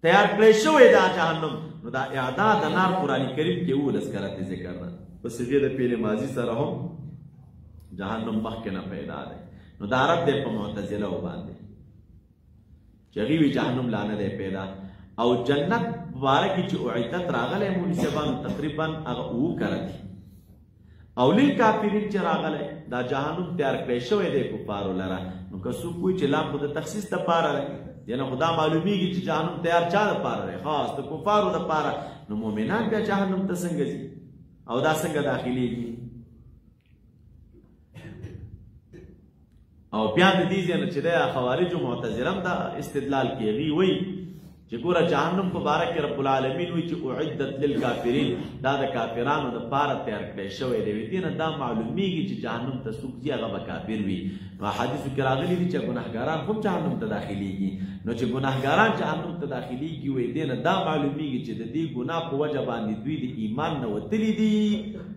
تیار کړی شوی دا جهنم. نو دا اعداد د نار قرآن کریم کې 11 کرته ذکر ده په صيغه د فعل ماضي سره هم جهنم مخکې نه پیدا دی. نو دا رد دی په معتزله باندې چې هغوی وي جهنم لا نه دی پیدا. او جنت مبارکې چې اعدت راغلی مولوي صاحبانو تقریبا هغه 7 کرته. او للکافرین چې راغلی دا جهنم تیار کړی شوی دی کفارو لره. نو که څوک وایي چې لام خو د تخصیص دپاره دی، یعنې خو دا معلومیږي چې جهنم تیار چا دپاره دی؟ خاص د کفارو دپاره. نو مؤمنان بیا جهنم ته څنګه ځي او دا څنګه داخلېږي؟ او بیا د دې ځای نه چې دی خوارجو معتزله هم دا استدلال کوي، هغوی وایي چې ګوره جهنم په باره کې رب العالمین وایي چې اعدت للکافرین دا د کافرانو دپاره تیار کړی شوی دی. دې نه دا معلومیږي چې جهنم ته څوک ځي هغه به کافر وي. نو احادیثو کې راغلي دي چې ګناهګاران هم جهنم ته داخلېږي. نو چې ګناهګاران جهنم ته داخلېږي وایي دې نه دا معلومیږي چې د دې ګناه په وجه باندې دوی د ایمان نه وتلي دي،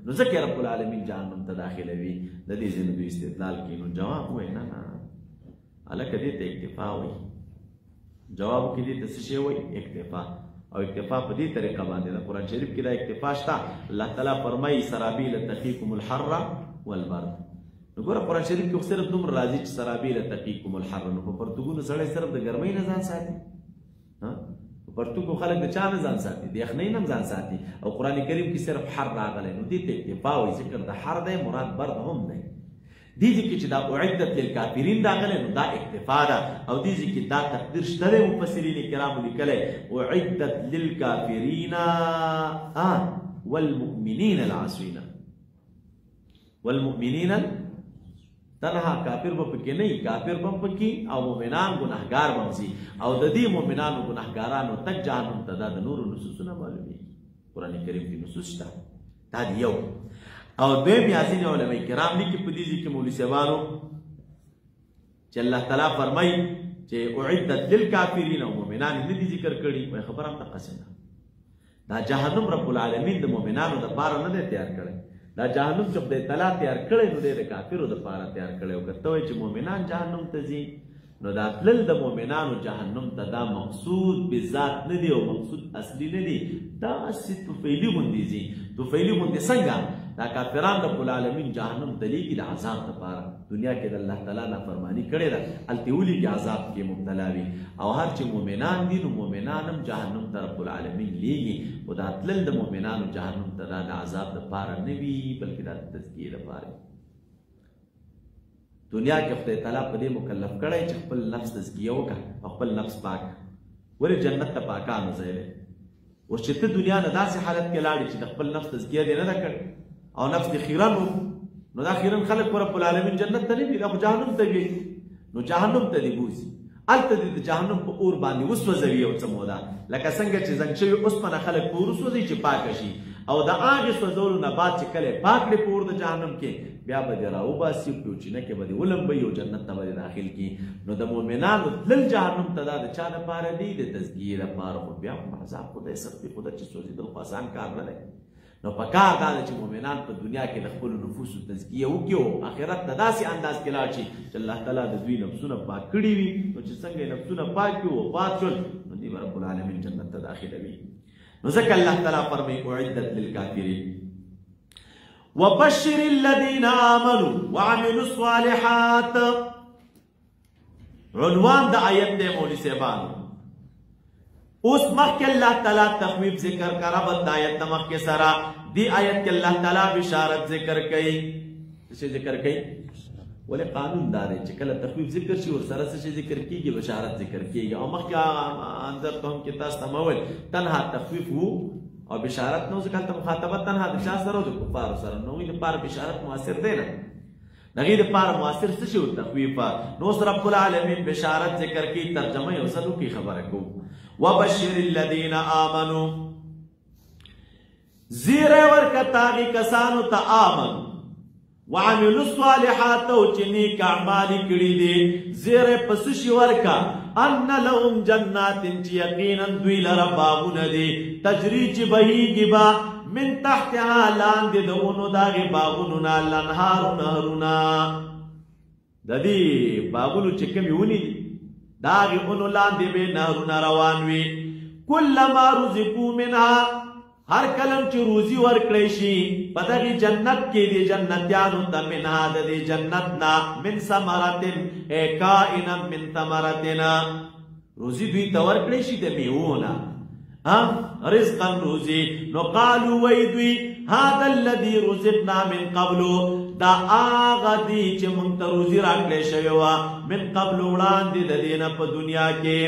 نو ځکه رب العالمین جهنم ته داخلوي. د دې ځای نه دوی استدلال کوي. نو جواب وایي نه نه هلکه دې ته اکتفا وایي. جواب کې دې ته څه شی وایي؟ اکتفا. او اکتفا په دې طریقه باندې د قرآن شریف کې دا اکتفا شته. الله تعالی فرمایي سرابیل تقیکم الحر والبرد. نو ګوره قرآن شریف کې خو صرف دومره راځي چې سرابیل تقیکم الحر. نو په پرتګونو سړی صرف د ګرمۍ نه ځان ساتي، په پرتګو خلک د چا نه ځان ساتي؟ د یخنۍ نه هم ځان ساتي. او قرآن کریم کې صرف حر راغلی. نو دې ته اکتفا وایي. ذکر د حر دی، مراد برد هم دی. دې کې چې دا اعدت للکافرین راغلی نو دا اکتفا ده. او دې کې دا تقدیر شته دی مفسرین کرامو لیکلی اعدت للکافرین والمؤمنین العاصین. والمؤمنین تنها کافر به پکې نه وي، کافر به هم پکې او مؤمنان ګناهګار به هم ځي. او د دې مؤمنانو ګناهګارانو تک جهنم ته دا د نورو نصوصونه معلومېږي. قرآن کریم کې نصوص شته. دا د یو. او دویم یاسین علماء کرام لیکي په دې ځای کې مولوي صاحبانو چې الله تعالی فرمایي چې اعدت للکافرین او مؤمنان نه دي ذکر کړي. وایي خبره هم دقسې ده. دا جهنم رب العالمین د مؤمنانو دپاره نه دی تیار کړی. دا جهنم چې خدای تعالی تیار کړی نو دی د کافرو دپاره تیار کړی. او که ته وایې چې مؤمنان جهنم ته ځي نو دا تلل د مؤمنانو جهنم ته دا مقصود بذات نه دی او مقصود اصلي نه دی. دا هسې طفیلي غوندې ځي. طفیلي غوندې څنګه؟ دا کافران رب العالمین جهنم ته لیږي د عذاب دپاره. دنیا کې د الله تعالی نافرماني کړې ده، هلته یې ولیږي عذاب کې مبتلا وي. او هر چې مؤمنان دي نو مؤمنان هم جهنم ته رب العالمین لیږي. خو دا تلل د مؤمنانو جهنم ته دا د عذاب دپاره نه وي بلکې دا د تزکیې دپاره. دنیا کې خدای تعالی په دې مکلف کړی چې خپل نفس تزکیه وکړه او خپل نفس پاک. ولې جنت ته پاکانو ځای دی. اوس چې ته دنیا نه داسې حالت کې لاړې چې د خپل نفس تزکیه دې نه ده کړې او نفس دې خیرن و، نو دا خیرن خلک په رب العالمین جنت ته نه وي، دا خو جهنم ته وي. نو جهنم ته دې بوځي، هلته دې د جهنم په اور باندې وسوځوي یو څه موده، لکه څنګه چې زنګ شوي اوسپنه خلک په اور وسوځوي چې پاکه شي. او د هغې سوځولو نه بعد چې کله یې پاک کړې په اور د جهنم کې بیا به دې راوباسي، په یو چینه کې به دې ولمبوي او جنت ته به دې داخل کړي. نو د مؤمنانو تلل جهنم ته دا د چا لپاره دی؟ د تزکیې لپاره. خو بیا هم عذاب خدای سخت خو ده چې سوځېدل خو اسان کار نه دی. نو پکار دا ده چې مؤمنان په دنیا کې د خپلو نفوسو تزکیه وکړي او آخرت ته داسې انداز کې لاړ شي چې الله تعالی د دوی نفسونه پاک کړي وي. نو چې څنګه یې نفسونه پاک کړي وفات شول نو دوی به رب العالمین جنت ته داخلوي. نو ځکه الله تعالی فرمایي اعدت للکافرین. وبشر الذين آمنوا وعملوا الصالحات. عنوان دا آیت دے مولی صاحبانو. اس مخ کے اللہ تعالیٰ تخویف ذکر کرا بد آیت مخ کے سرا دی آیت کے اللہ تعالیٰ بشارت ذکر کئی. اسے ذکر کئی ولی قانون دارے چکل تخویف ذکر شی اور سرا سے ذکر کی گی بشارت ذکر کی گی. اور مخ کیا اندر تو ہم کی تاستمول تنہا تخویف ہو اور بشارت نو ذکر مخاطبت تنہا دشا سرو دو کفار سر نوی دے پار بشارت مؤثر دے نا نغید پار مؤثر سشو تخویفا نوس رب العالمین بشارت ذکر کی ترجمہ یوصلو کی خبر کو. وبشر الذین آمنوا زیر ورکتاغی کسانو تا آمن وعملوا الصالحات وچنیک اعمالی کڑی دے زیر پسشی ورکا ان لهم جنات چی یقینا دوی لرباغون دے تجری چی بہی گبا من تحتها لاندے دونو داغی باغونونا لنہارو نہرونا. دا دی باغونو چکمی ہونی دی داغی انو لاندے بے نہرونا روانوی. کلما رزقو منها ہر کلم چی روزی ورکڑیشی پدغی جنت کی دی جنتیانو تا منها دا دی جنتنا من ثمرتن اے کائنا من ثمرتنا روزی دوی تا ورکڑیشی دا میونا رزقا روزی نو قالو ویدوی هذا الذي رزقنا من قبلو دا آغا دی چی منتا روزی راکلے شویوا من قبلو اڑان دی دا دینا پا دنیا کے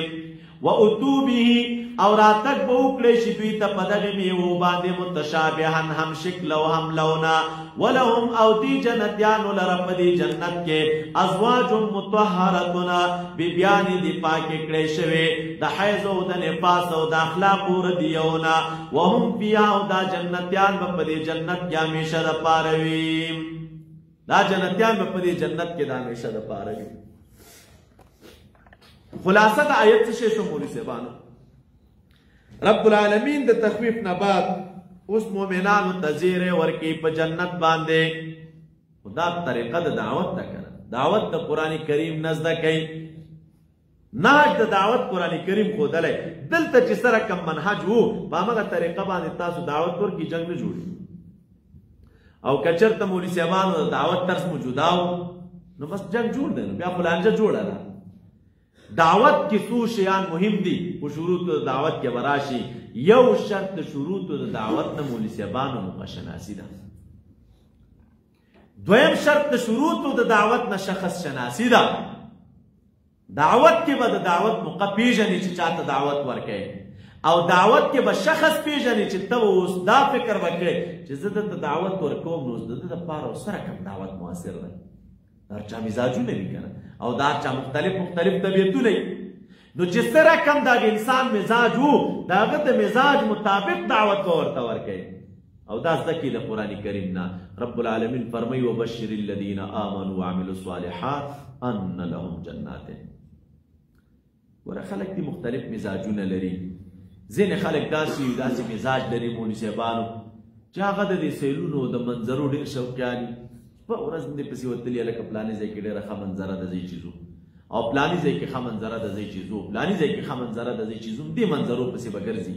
وَأُتُوا بِهِ اور آتک بوکلے شدوی تا پدغمی و باندے متشابہن ہم شکل و ہم لونا ولہم او دی جنتیانو لرب دی جنت کے ازواج متوحرتنا بی بیانی دی پاکی کلے شوے دا حیض و دا نفاس و دا اخلاق و ردیونا وهم پیا و دا جنتیان بپدی جنت کیا میشہ دا پارویم دا جنتیان بپدی جنت کے دا میشہ دا پارویم. خلاصہ دا آیت سے شو مولی سے بانو رب العالمین دا تخویف نباد اس مومنانو تزیر ورکی پا جنت باندے دا طریقہ دا دعوت دا کرا دعوت دا قرآن کریم نزدہ کئی ناج دا دعوت قرآن کریم خود لے دل تا جسرا کم منحج ہو باما دا طریقہ باندے تاسو دعوت ور کی جنگ نجوڑی او کچر تا مولی سے بانو دا دعوت ترس موجوداو نو بس جنگ جوڑ دے بیا فلانجا جوڑا دا دعوت کی سو شیان مهم دی و شروط دعوت کے براشی یو شرط شروط دعوت نمولی سیبانو مقشناسی دا دویم شرط شروط دعوت نشخص شناسی دا دعوت کے بعد دعوت مقا پیجنی چی چاہتا دعوت ورکے او دعوت کے بعد شخص پیجنی چی تب اس دا فکر وکرے چی زدت دعوت ورکوم نوز زدت پارا سرکم دعوت مؤثر دا در چا مزاجو نہیں کنا او دا چا مختلف طبیعتو نہیں نو جس طرح کم دا انسان مزاج ہو دا غد مزاج مطابق دعوت کو ورطا ورکے او دا ذکی دا قرآن کریمنا رب العالمین فرمائی وبشر الذین آمنوا وعملوا الصالحات ان لهم جنات. ورہ خلق دی مختلف مزاجو نلری زین خلق داسی مزاج لری مولی سیبانو چا غد دی سیلونو دا منظرو دیر شوکیانی پا ورز مندی پسی وطلی علیکا پلانی زی که دیر خمن زره دا زی چیزو او پلانی زی که خمن زره دا زی چیزو پلانی زی که خمن زره دا زی چیزو دی منظرو پسی بگرزی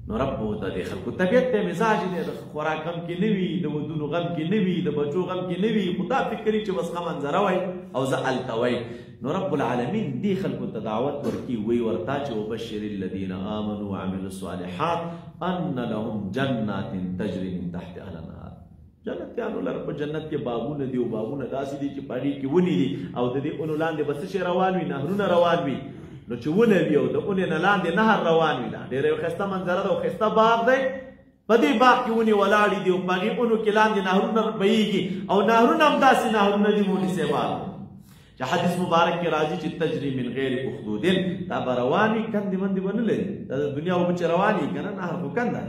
نو رب ہوتا دی خلقو طبیعت تے مزاج دی دا خوراک غم کی نوی دا ودونو غم کی نوی دا بچو غم کی نوی خدا فکری چی بس خمن زره وی او زعلتا وی نو رب العالمین دی خلقو تدعوت ورکی وی ورتا چی وبشر الذین آمنوا وعملوا الصالحات ان لهم جنات تجری من تحت الانہار. جنتیانو لرب جنت کے باغون دی و باغون داسی دی چی پاڑی کی ونی دی او دی انو لاندے بسش روانوی نهرون روانوی نو چی ونوی او دا انو لاندے نهر روانوی دا دیر خستا منظر دا خستا باغ دی پا دی باغ کی ونی ولاڑی دی و پاگی انو کی لاندے نهرون بیگی او نهرون ام داسی نهرون دی مونی سے باغ چا حدیث مبارک کی راضی چی تجری من غیر اخدودن تا با روانی کندی مندی بنو لے دا دنیا او بچ روانی کنا نهر کو کندا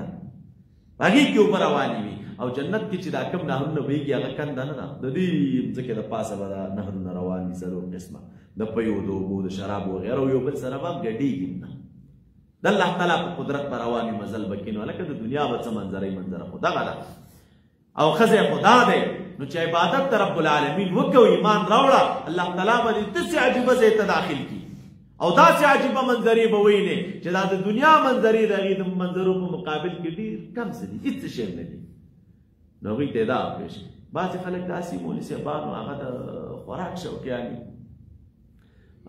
باگی کی اوپر روانی وی او جنت کی چی دا کم نهرون بیگی اگا کندا نا دا دی زکی دا پاس با نهرون روانی سرو قسمه دا پیو دو بود شراب و غیر او یو بل سرابا گڑی گینا دا اللہ تعالیٰ پا قدرت پر روانی مزل بکینو لکه دا دنیا با سا منظر خدا غدا او خز خدا دے نو چا عبادت رب العالمین وکو ایمان روڑا اللہ تعالیٰ با دی تسی عجیبہ سے داخل کی او دا سی عجیبہ منظری بوئینے چا دا دنیا منظری دا غید منظروں کو مقابل کی دیر کم سے دی ات شیر ندی نو هغوی ته دا پېښ بعضې خلک داسې مولي صاحبانو هغه د خوراک شوقیان دي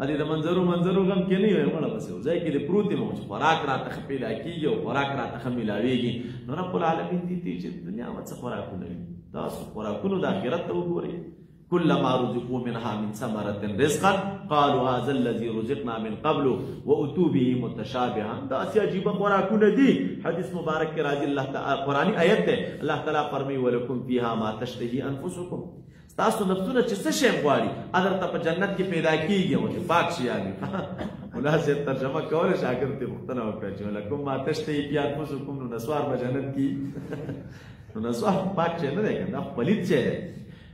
هلې د منظرو غم کې نه وي مړه بس یو ځای کې د پروت یم چې خوراک راته ښه پیدا کېږي او خوراک راته ښه میلاوېږي نو رب العالمین دې ته چې دنیا به څه خوراکونه وي تاسو خوراکونو د آخرت ته وګورئ كلما رزقوا منها من ثمرة رزقا قالوا هذا الذي رزقنا من قبل واتوا به متشابها دا اسی عجیب خوراکونه دي حدیث مبارک کې راځي الله تعالی قرآنی آیت ده الله تعالی فرمایي ولکم فيها ما تشتهي انفسكم تاسو نفسونه چې څه شی غواړي اگر ته په جنت کې پیدا کیږي او چې پاک شي یعنی مولا سے ترجمه کوله شاګرد ته مختنه وکړي چې ولکم ما تشتهي انفسكم نو نسوار په جنت کې نو نسوار پاک شي نه ده کنه پلیت شي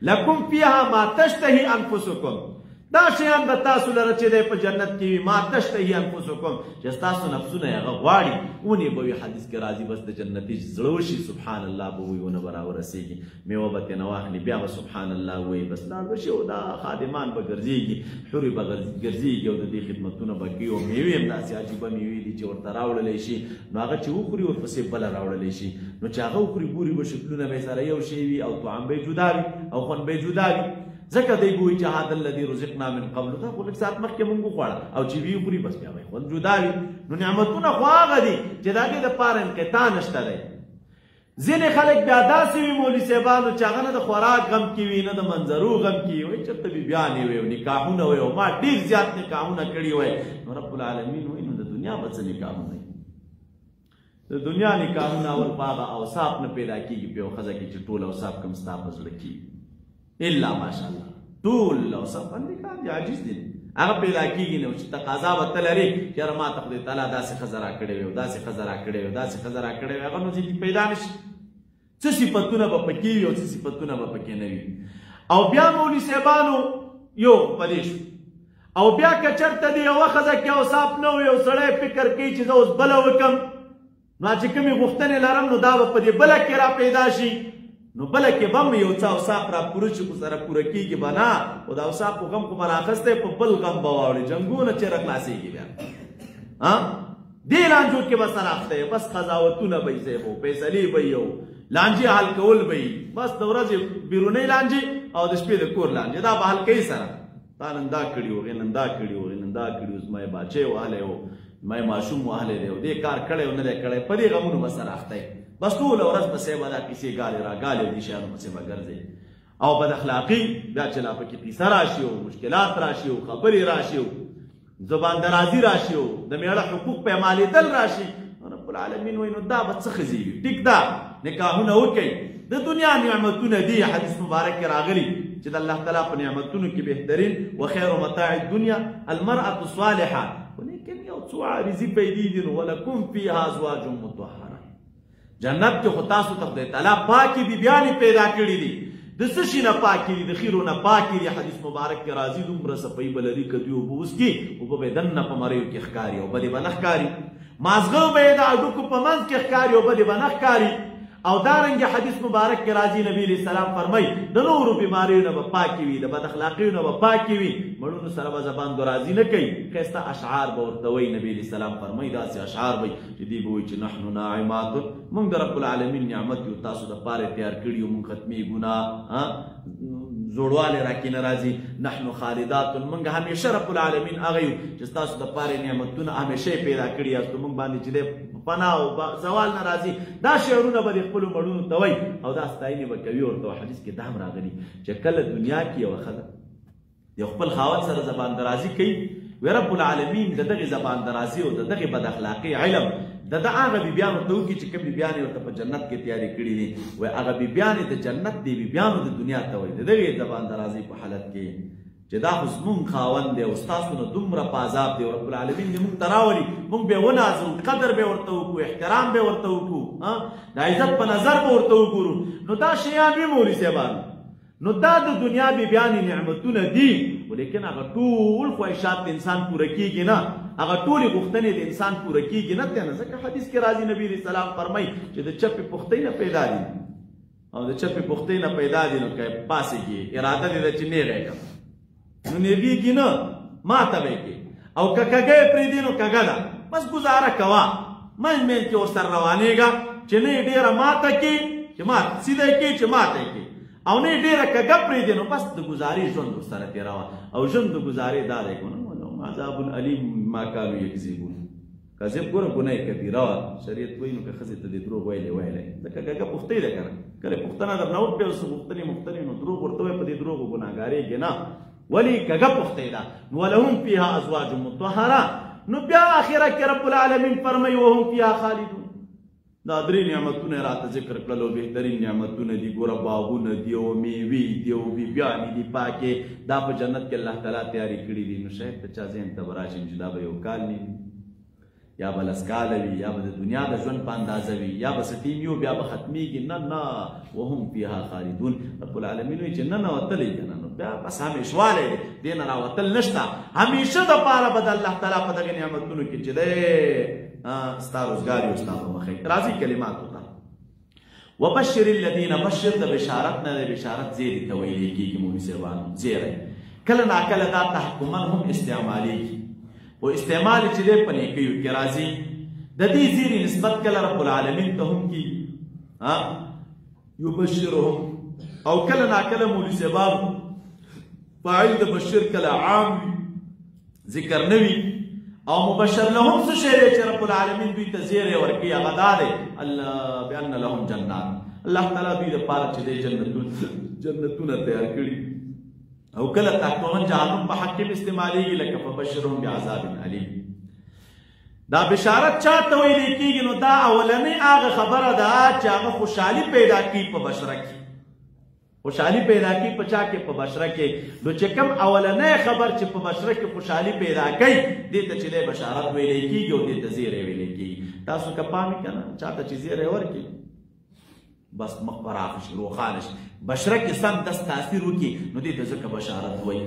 لکم فیها ما تشتهی انفسکم دا شیان به تاسو لره چې دی په جنت کې وي ما تشتهی انفسکم چې ستاسو نفسونه هغه غواړي اونې به وي حدیث کې راځي بس د جنتي زړه وشي سبحان الله به وي ونه به راورسېږي میوه به ترې نه واخلي بیا به سبحان الله وایي بس لاړ به شي او دا خادمان به ګرځېږي حورې به ګرځېږي او د دې خدمتونه به کوي او میوې هم داسې عجیبه میوې دي چې ورته راوړلی شي نو هغه چې وخوري ورپسې بله راوړلی شي نو چې هغه وخوري ګوري به شکلونه به سره یو شی وي او طعام به یې جدا وي او خوند به یې جدا وي ځکه دی به وایي چې هذا الذي رزقنا من قبل دا خو لږ ساعت مخکې مونږ وخوړه او چې وي وخوري بس بیا به یې خوند جدا وي نو نعمتونه خو هغه دي چې د هغې دپاره انقطاع نشته دی ځینې خلک بیا داسې وي مولي صاحبانو چې هغه نه د خوراک غم کې وي نه د منظرو غم کې وي چېرته بیبیانې وي او نکاحونه وي او ما ډېر زیات نکاحونه کړي وی نو رب العالمین وایي نو د دنیا به څه نکاحونه وي د دنیا نکاحونه اول په هغه اوصاف نه پیدا کېږي په یو ښځه کې چې ټول اوصاف کوم ستا په زړه کېږي الا ماشاءالله ټول اوصاف نکاح دي عاجز دي هغه پیدا کېږي نو چې تقاضا ورته لري چې یاره ما ته خدای تعالی داسې ښځه راکړې وي او داسې ښځه راکړې وي داسې ښځه راکړې وي هغه نو چې پیدا نه شي څه صفتونه به پکې وي او څه صفتونه به پکې نه وي او بیا مولي صاحبانو یو پدې شو او بیا که چېرته د یوه ښځه کې اوصاف نه وي او سړی فکر کوي چې زه اوس بله وکړم نو چې کومې غوښتنې لرم نو دا به په دې بله کې را پیدا شي نو بله کې به هم یو څه اوصاف را پوره چې سره پوره کېږي به نه خو د اوصافو غم خو به رااخیستی په بل غم به واوړي جنګونه چېرې خلاصېږي بیا دې لانجو کې به سره اخته بس قضاوتونه به یې صاحب او فیصلې به یې او لانجې حل کول به یې بس د ورځې بیرونۍ لانجې او د شپې د کور لانجې دا به حل کوي سره تا نن دا کړي و هغې نن دا کړي و هغې نن دا کړي و زما یې باچی وهلی و زما یې ماشوم وهلی دی او دې کار کړی و نه دی کړی په دې غمونو به سره اخته بس ټوله ورځ پسې به دا کیسې ګالې راګالې دي شیانو پسې به ګرځې او بد اخلاقي بیا چې لا پکې قیصه راشي او مشکلات راشي او خبرې راشي او زبان درازي راشي او د میړه حقوق پیمالېدل راشي رب العالمین وایي نو دا به څه ښځې وي ټیک ده نکاحونه وکئ د دنیا نعمتونه دي حدیث مبارک کې راغلي چې د الله تعالی په نعمتونو کې بهترین وخیر متاع الدنیا المرأة الصالحه ولیکن یو څو عارضي پیدې دي نو ولکم فیها ازواج مطهره جنت کې خو تاسو ته خدای تعالی پاکې بیبیانې پیدا کړي دي د څه شي نه پاکې دي د خیرو نه پاکې دي حدیث مبارک کې راځي دومره صفایي به لري که دوی اوبه وڅکي اوبه به یې دننه په مریو کې ښکاري اوبه دې به نه ښکاري مازغه به یې د هډوکو په منځ کې ښکاري اوبه دې به نه ښکاري او دارنګه حدیث مبارک کې راځي نبی علیہ السلام فرمایي د نورو بیماریو نه به پاکې وي د بد اخلاقیو نه به پاکې وي مړونو سره به زبان درازي نه کوي ښایسته اشعار به ورته وایي نبی علیہ السلام فرمایي داسې اشعار به چې دوی به وایي چې نحنو ناعمات موږ د رب العالمین نعمت یو تاسو دپاره تیار کړي یو موږ ختمېږو نه زوړوالی راکې نه راځي نحنو خالدات موږ همیشه رب العالمین هغه یو چې ستاسو دپاره نعمتونه همیشه یې پیدا کړي یاست موږ باندې چې دی پناه او زوال نه راځي دا شعرونه به د خپلو مړونو ته وایي او دا ستاینې به کوي ورته حدیث کې دا هم راغلي چې کله دنیا کې یوه ښځه یو خپل خاوند سره زبان درازي کوي وی رب العالمین د دغې زبان درازي او د دغې بد اخلاقي علم د هغه بیبیانو ته وکړي چې کوم بیبیانې ورته په جنت کې تیارې کړي دي وایي هغه بیبیانې د جنت دی بیبیانو د دنیا ته وایي د دغې زبان درازي په حالت کې چې دا خو زمونږ خاوند دی او ستاسو نه دومره په عذاب دی رب العالمین دې موږ ته راولي موږ به یې ونازو قدر به ورته وکړو احترام به ورته وکړو د عزت په نظر به ورته وګورو نو دا شیان دي مولي صاحبانو نو دا د دنیا بیبیانې نعمتونه دي ولیکن هغه ټول خواهشات د انسان پوره کېږي نه هغه ټولې غوښتنې د انسان پوره کېږي نه دی نه ځکه حدیث کې راځي نبي علیه السلام فرمایي چې د چپې پختۍ نه پیدا دي او د چپې پختۍ نه پیدا دي نو که پاسېږي اراده دې ده چې نیغی کړم نو نیغېږي نه ماته به یې کړي او که کږه یې پرېږدي نو کږه ده بس ګزاره کوه منځ منځ کې ورسره روانېږه چې نه یې ډېره ماته کړي چې ما سیده کې چې ماته کې او نه ډېره کږه پرېږدې نو بس د ګزارې ژوند ورسره تېروه او ژوند د گزارې دا دی که ولهم عذاب علیم ما کانوا یکذبون کذب ګوره ګناه کبیره وه شریعت وایي نو که ښځې ته دې دروغ ویلی ویلی ځکه کږه پوښتۍ ده که نه کله پوښتنه درنه وکړې اوس پوښتنې نو دروغ ورته وایي په دې دروغو ګناهګارېږي نه ولې کږه پوښتۍ ده نو ولهم فیها ازواج مطهره نو بیا آخره کې رب العالمین فرمایي وهم فیها خالدون دا درې نعمتونه راته ذکر کړل او بهترین نعمتونه دي ګوره باغونه دي او میوې دي او بیبیانې دي پاکې دا په جنت کې الله تعالی تیارې کړي دي نو شاید که چا ذهن ته به راشي چې دا به یو کال نه وي یا به لس کاله وي یا به د دنیا د ژوند په اندازه وي یا به څه ټیم بیا به ختمیږي نه نه وهم فیها خالدون رب العالمین وایي چې نه نوتلی که نه نو بیا بس همیشوالی دی دې نه راوتل نشته همیشه دپاره به د الله تعالی په دغې نعمتونو کې چې دی ستا روزګار یو ستا په مخې راځي کلماتو ته وبشر الذین بشر د بشارت نه د بشارت زیرې ته ویلی کېږي مولوي صاحبانو زیری کله ناکله دا تحکما هم استعمالیږي و استعمال چې دی په نیکیو کې راځي د دې زیرې نسبت کله رب العالمین ته هم کېږي یبشرهم او کله ناکله مولوي صاحبانو فاعل د بشر کله عام وي ذکر نه وي او مبشر لهم څه شی دی چې رب العالمین دوی ته زیری ورکوي هغه دا دی الله بان لهم جنات الله تعالی دوی دپاره چې دی جنتونه تیار کړي او کله تحکما جهنم په حق کې استعمالیږي لکه فبشرهم بعذاب علیم دا بشارت چاته ویلی کېږي نو دا اولنۍ هغه خبره ده چې هغه خوشحالي پیدا کړي په بشره کې خوشحالي پیدا کړي په چا کې په بشره کې نو چې کوم اولنۍ خبر چې په بشره کې خوشحالي پیدا کوي دې ته چې دی بشارت ویلی کېږي او دې ته زیری ویلی کېږي تاسو که پام وي که نه چاته چې زیری ورکړي بس مخ پراخ شي روښانه شي بشره کې سم دست تاثیر وکړي نو دې ته ځکه بشارت وایي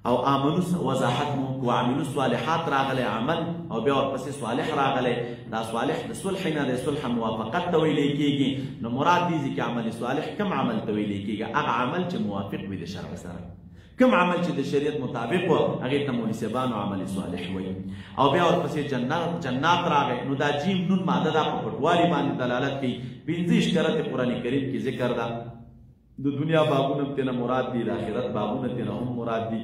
او آمنو وضاحت مو وعملو صالحات راغلی عمل او بیا ورپسې صالح راغلی دا صالح د صلح نه د صلح موافقت ته ویلی کېږي نو مراد دې چې عمل صالح کوم عمل ته ویلی کېږي هغه عمل چې موافق وي د شرع سره کوم عمل چې د شریعت مطابق و هغې ته مولوي صاحبانو عمل صالح وایي او بیا ورپسې جنات راغی نو دا جیم نون ماده دا په پټوالي باندې دلالت کوي پنځه اشکارات قرآن کریم کې ذکر ده د دنیا باغونه هم تېنه مراد دي د آخرت باغونه تېنه هم مراد دي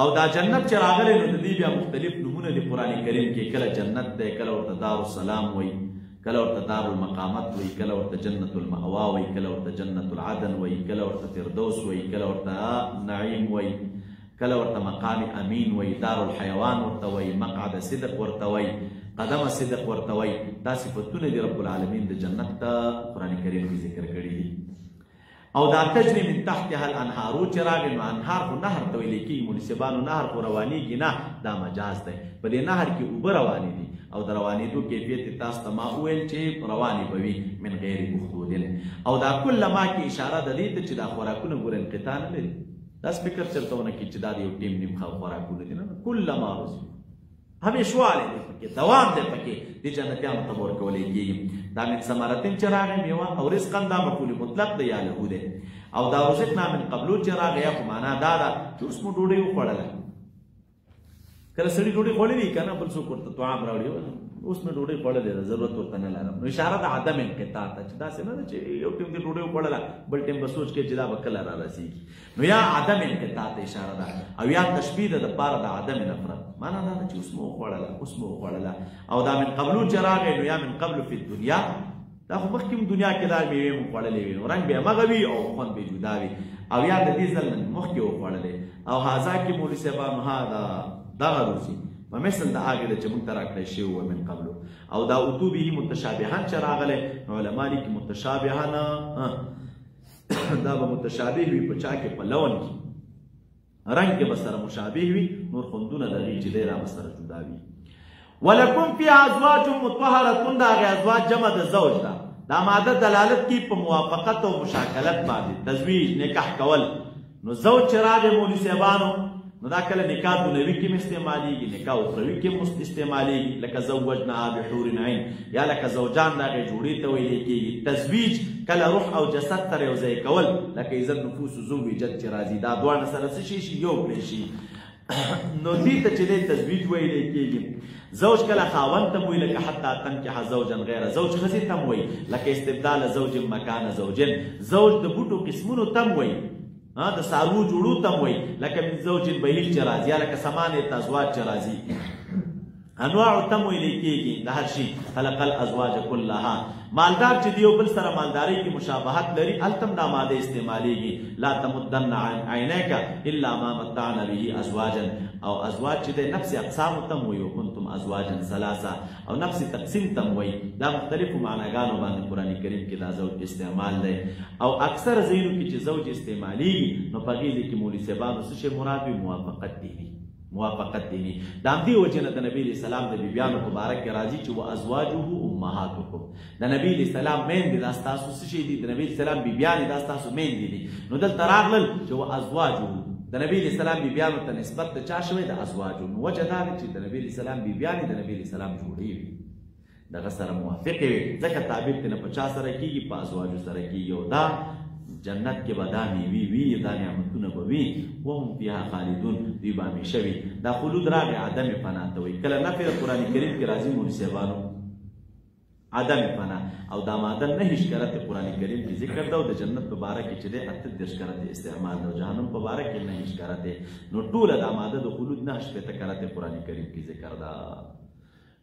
او دا جنت چې راغلی نو د دې بیا مختلف نومونه دي قرآن کریم کې کله جنت دی کله ورته دارالسلام وایي کله ورته دارالمقامت وایي کله ورته جنت المأوا وایي کله ورته جنت العدن وایي کله ورته فردوس وایي کله ورته نعیم وایي کله ورته مقام امین وایي دارالحیوان ورته وایي مقعد صدق ورته وایي قدم صدق ورته وایي دا صفتونه دي رب العالمین د جنت ته قرآن کریم کې ذکر کړي دي او دا تجري من تحتها الانهار چې راغی نو انهار خو نهر ته ویلی کېږي مولوي صاحبانو نهر خو روانېږي نه دا مجاز دی په دې نهر کې اوبه روانې دي او د روانېدو کیفیت تاسو ته ما وویل چې روانې به وي من غیر مخدودن او دا کله ما کې اشاره د دې ته چې دا خوراکونه ګوره انقطاع نه لري داس فکر چرته ونه کړي چې دا د یو ټیم نیم خوراکونه دي نه کله ما روزي همیشوالی دی پکې دوام دی پکې د جنتیانو ته به ورکولی کېږي دا من ثمرتن چې راغی میوه او رزقا دا مفعول مطلق دی یا له دی او دا رزقنا من قبلو چې راغی یا خو معنا دا ده چې اوس مو ډوډۍ وخوړله کله سړي ډوډۍ خوړلي که نه بل څوک ورته طعام راوړي اوس مې ډوډۍ خوړلې ده ضرورت ورته نه لرم نو اشاره د عدم انقطاع ته چې داسې نه ده چې یو ټیم دې ډوډۍ وخوړله بل ټیم به سوچ کوي چې دا به کله را رسېږي نو یا عدم انقطاع ته اشاره ده او یا تشبیه ده دپاره د عدم نفرت معنا دا ده چې اوس مو وخوړله اوس مو وخوړله او دا من قبلو چې راغی نو یا من قبل فی الدنیا دا خو مخکې هم دنیا کې دا مېوې مو خوړلې وي نو رنګ به یې همغه وي او خوند به یې جدا وي او یا د دې ځل نه مخکې وخوړلې او هذا کې مولوي صاحبانو دغه روزي په مثل د هغې ده چې موږ ته راکړی شوي وه من قبلو او دا اتو به متشابهان چې راغلی نو علما لیکي متشابهان دا به متشابه وي په چا کې په لون کې رنګ کې به سره مشابه وي نور خوندونه د هغې چې دی را به سره جدا وي ولکم فیها ازواج مطهرة دا هغې ازواج جمع د زوج ده دا ماده دلالت کوي په موافقت او مشاکلت باندې تزویج نکاح کول نو زوج چې راغی مولوي صاحبانو نو دا کله نکاح دنیوي کې هم استعمالیږي نکاح اخروي کې هم استعمالیږي لکه زوجناها بحور عین یا لکه زوجان د هغې جوړې ته ویلی کېږي تزویج کله روح او جسد سره یو ځای کول لکه عزت نفوس زوجت چې راځي دا دواړه سره څه شي یو کړی شي نو دې ته چې دی تزویج ویلی کېږي. زوج کله خاوند ته وایي لکه حتی تنکح زوجا غیره، زوج ښځې ته وایي لکه استبدال زوج مکان زوجن، زوج د بوټو قسمونو ته وایي، د سارو جوړو ته وایي لکه من زوج بهیج چې راځي یا لکه ثمانیة ازواج چې راځي. انواع ته ویلی کېږي د هر شي. خلق الازواج كلها. مالدار چې دیو بل سره مالداري کې مشابهت لري التم دا ماده استعمالېږي. لا تمدن عینیک الا ما متعنا به ازواجا، او ازواج چې د نفس اقسام تم وي وکنتم ازواجا ثلاثه، او نفس تقسیم تم وي. دا مختلفو معناګانو باندې قران کریم کې دا زوج استعمال دی. او اکثر ځایونو کې چې زوج استعمالېږي نو په هغې کې مولوي صاحبانو څه شی مراد وي؟ موافقت دیني. موافقت دیني. د همدې وجې نه د نبي علیه السلام د بیبیانو په باره کې راځي چې وازواجه امهاتکم، د نبي علیه السلام میندې دا ستاسو څه شی دي؟ د نبي علیه السلام بیبیانې دا ستاسو میندې دي. نو دلته راغلل چې وازواجه، د نبی علیه السلام بیبیانو ته نسبت د چا شوی؟ د ازواجو. نو وجه دا ده چې د نبی علیه السلام بیبیانې د نبی علیه السلام جوړې وي، دغه سره موافقې وي، ځکه تعبیر ترې نه په چا سره کېږي؟ په ازواجو سره کېږي. او دا جنت کې به دا میوې وي، دا نعمتونه به وي، وهم فیها خالدون، دوی به همیشه وي. دا خلود راغی عدم فنا ته وایي. کله نفی د قرآن کریم کې راځي مولوي صاحبانو عدم فنا، او دا ماده 9 کرته قرآن کریم کې ذکر ده، او د جنت په باره کې چې دی 38 کرته استعمال ده، او جهنم په باره کې 9 کرته. نو ټوله دا ماده د خلود 9 کرته قرآن کریم کې ذکر ده.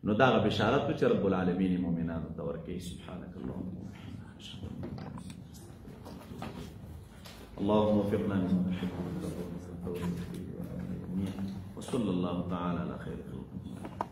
نو دا بشارت چې رب العالمین مؤمنانو ته ورکوي. سبحانك اللهم وبحمدك اللهم وفقنا لما تحب وترضى وصلى الله تعالى على خير خلقه.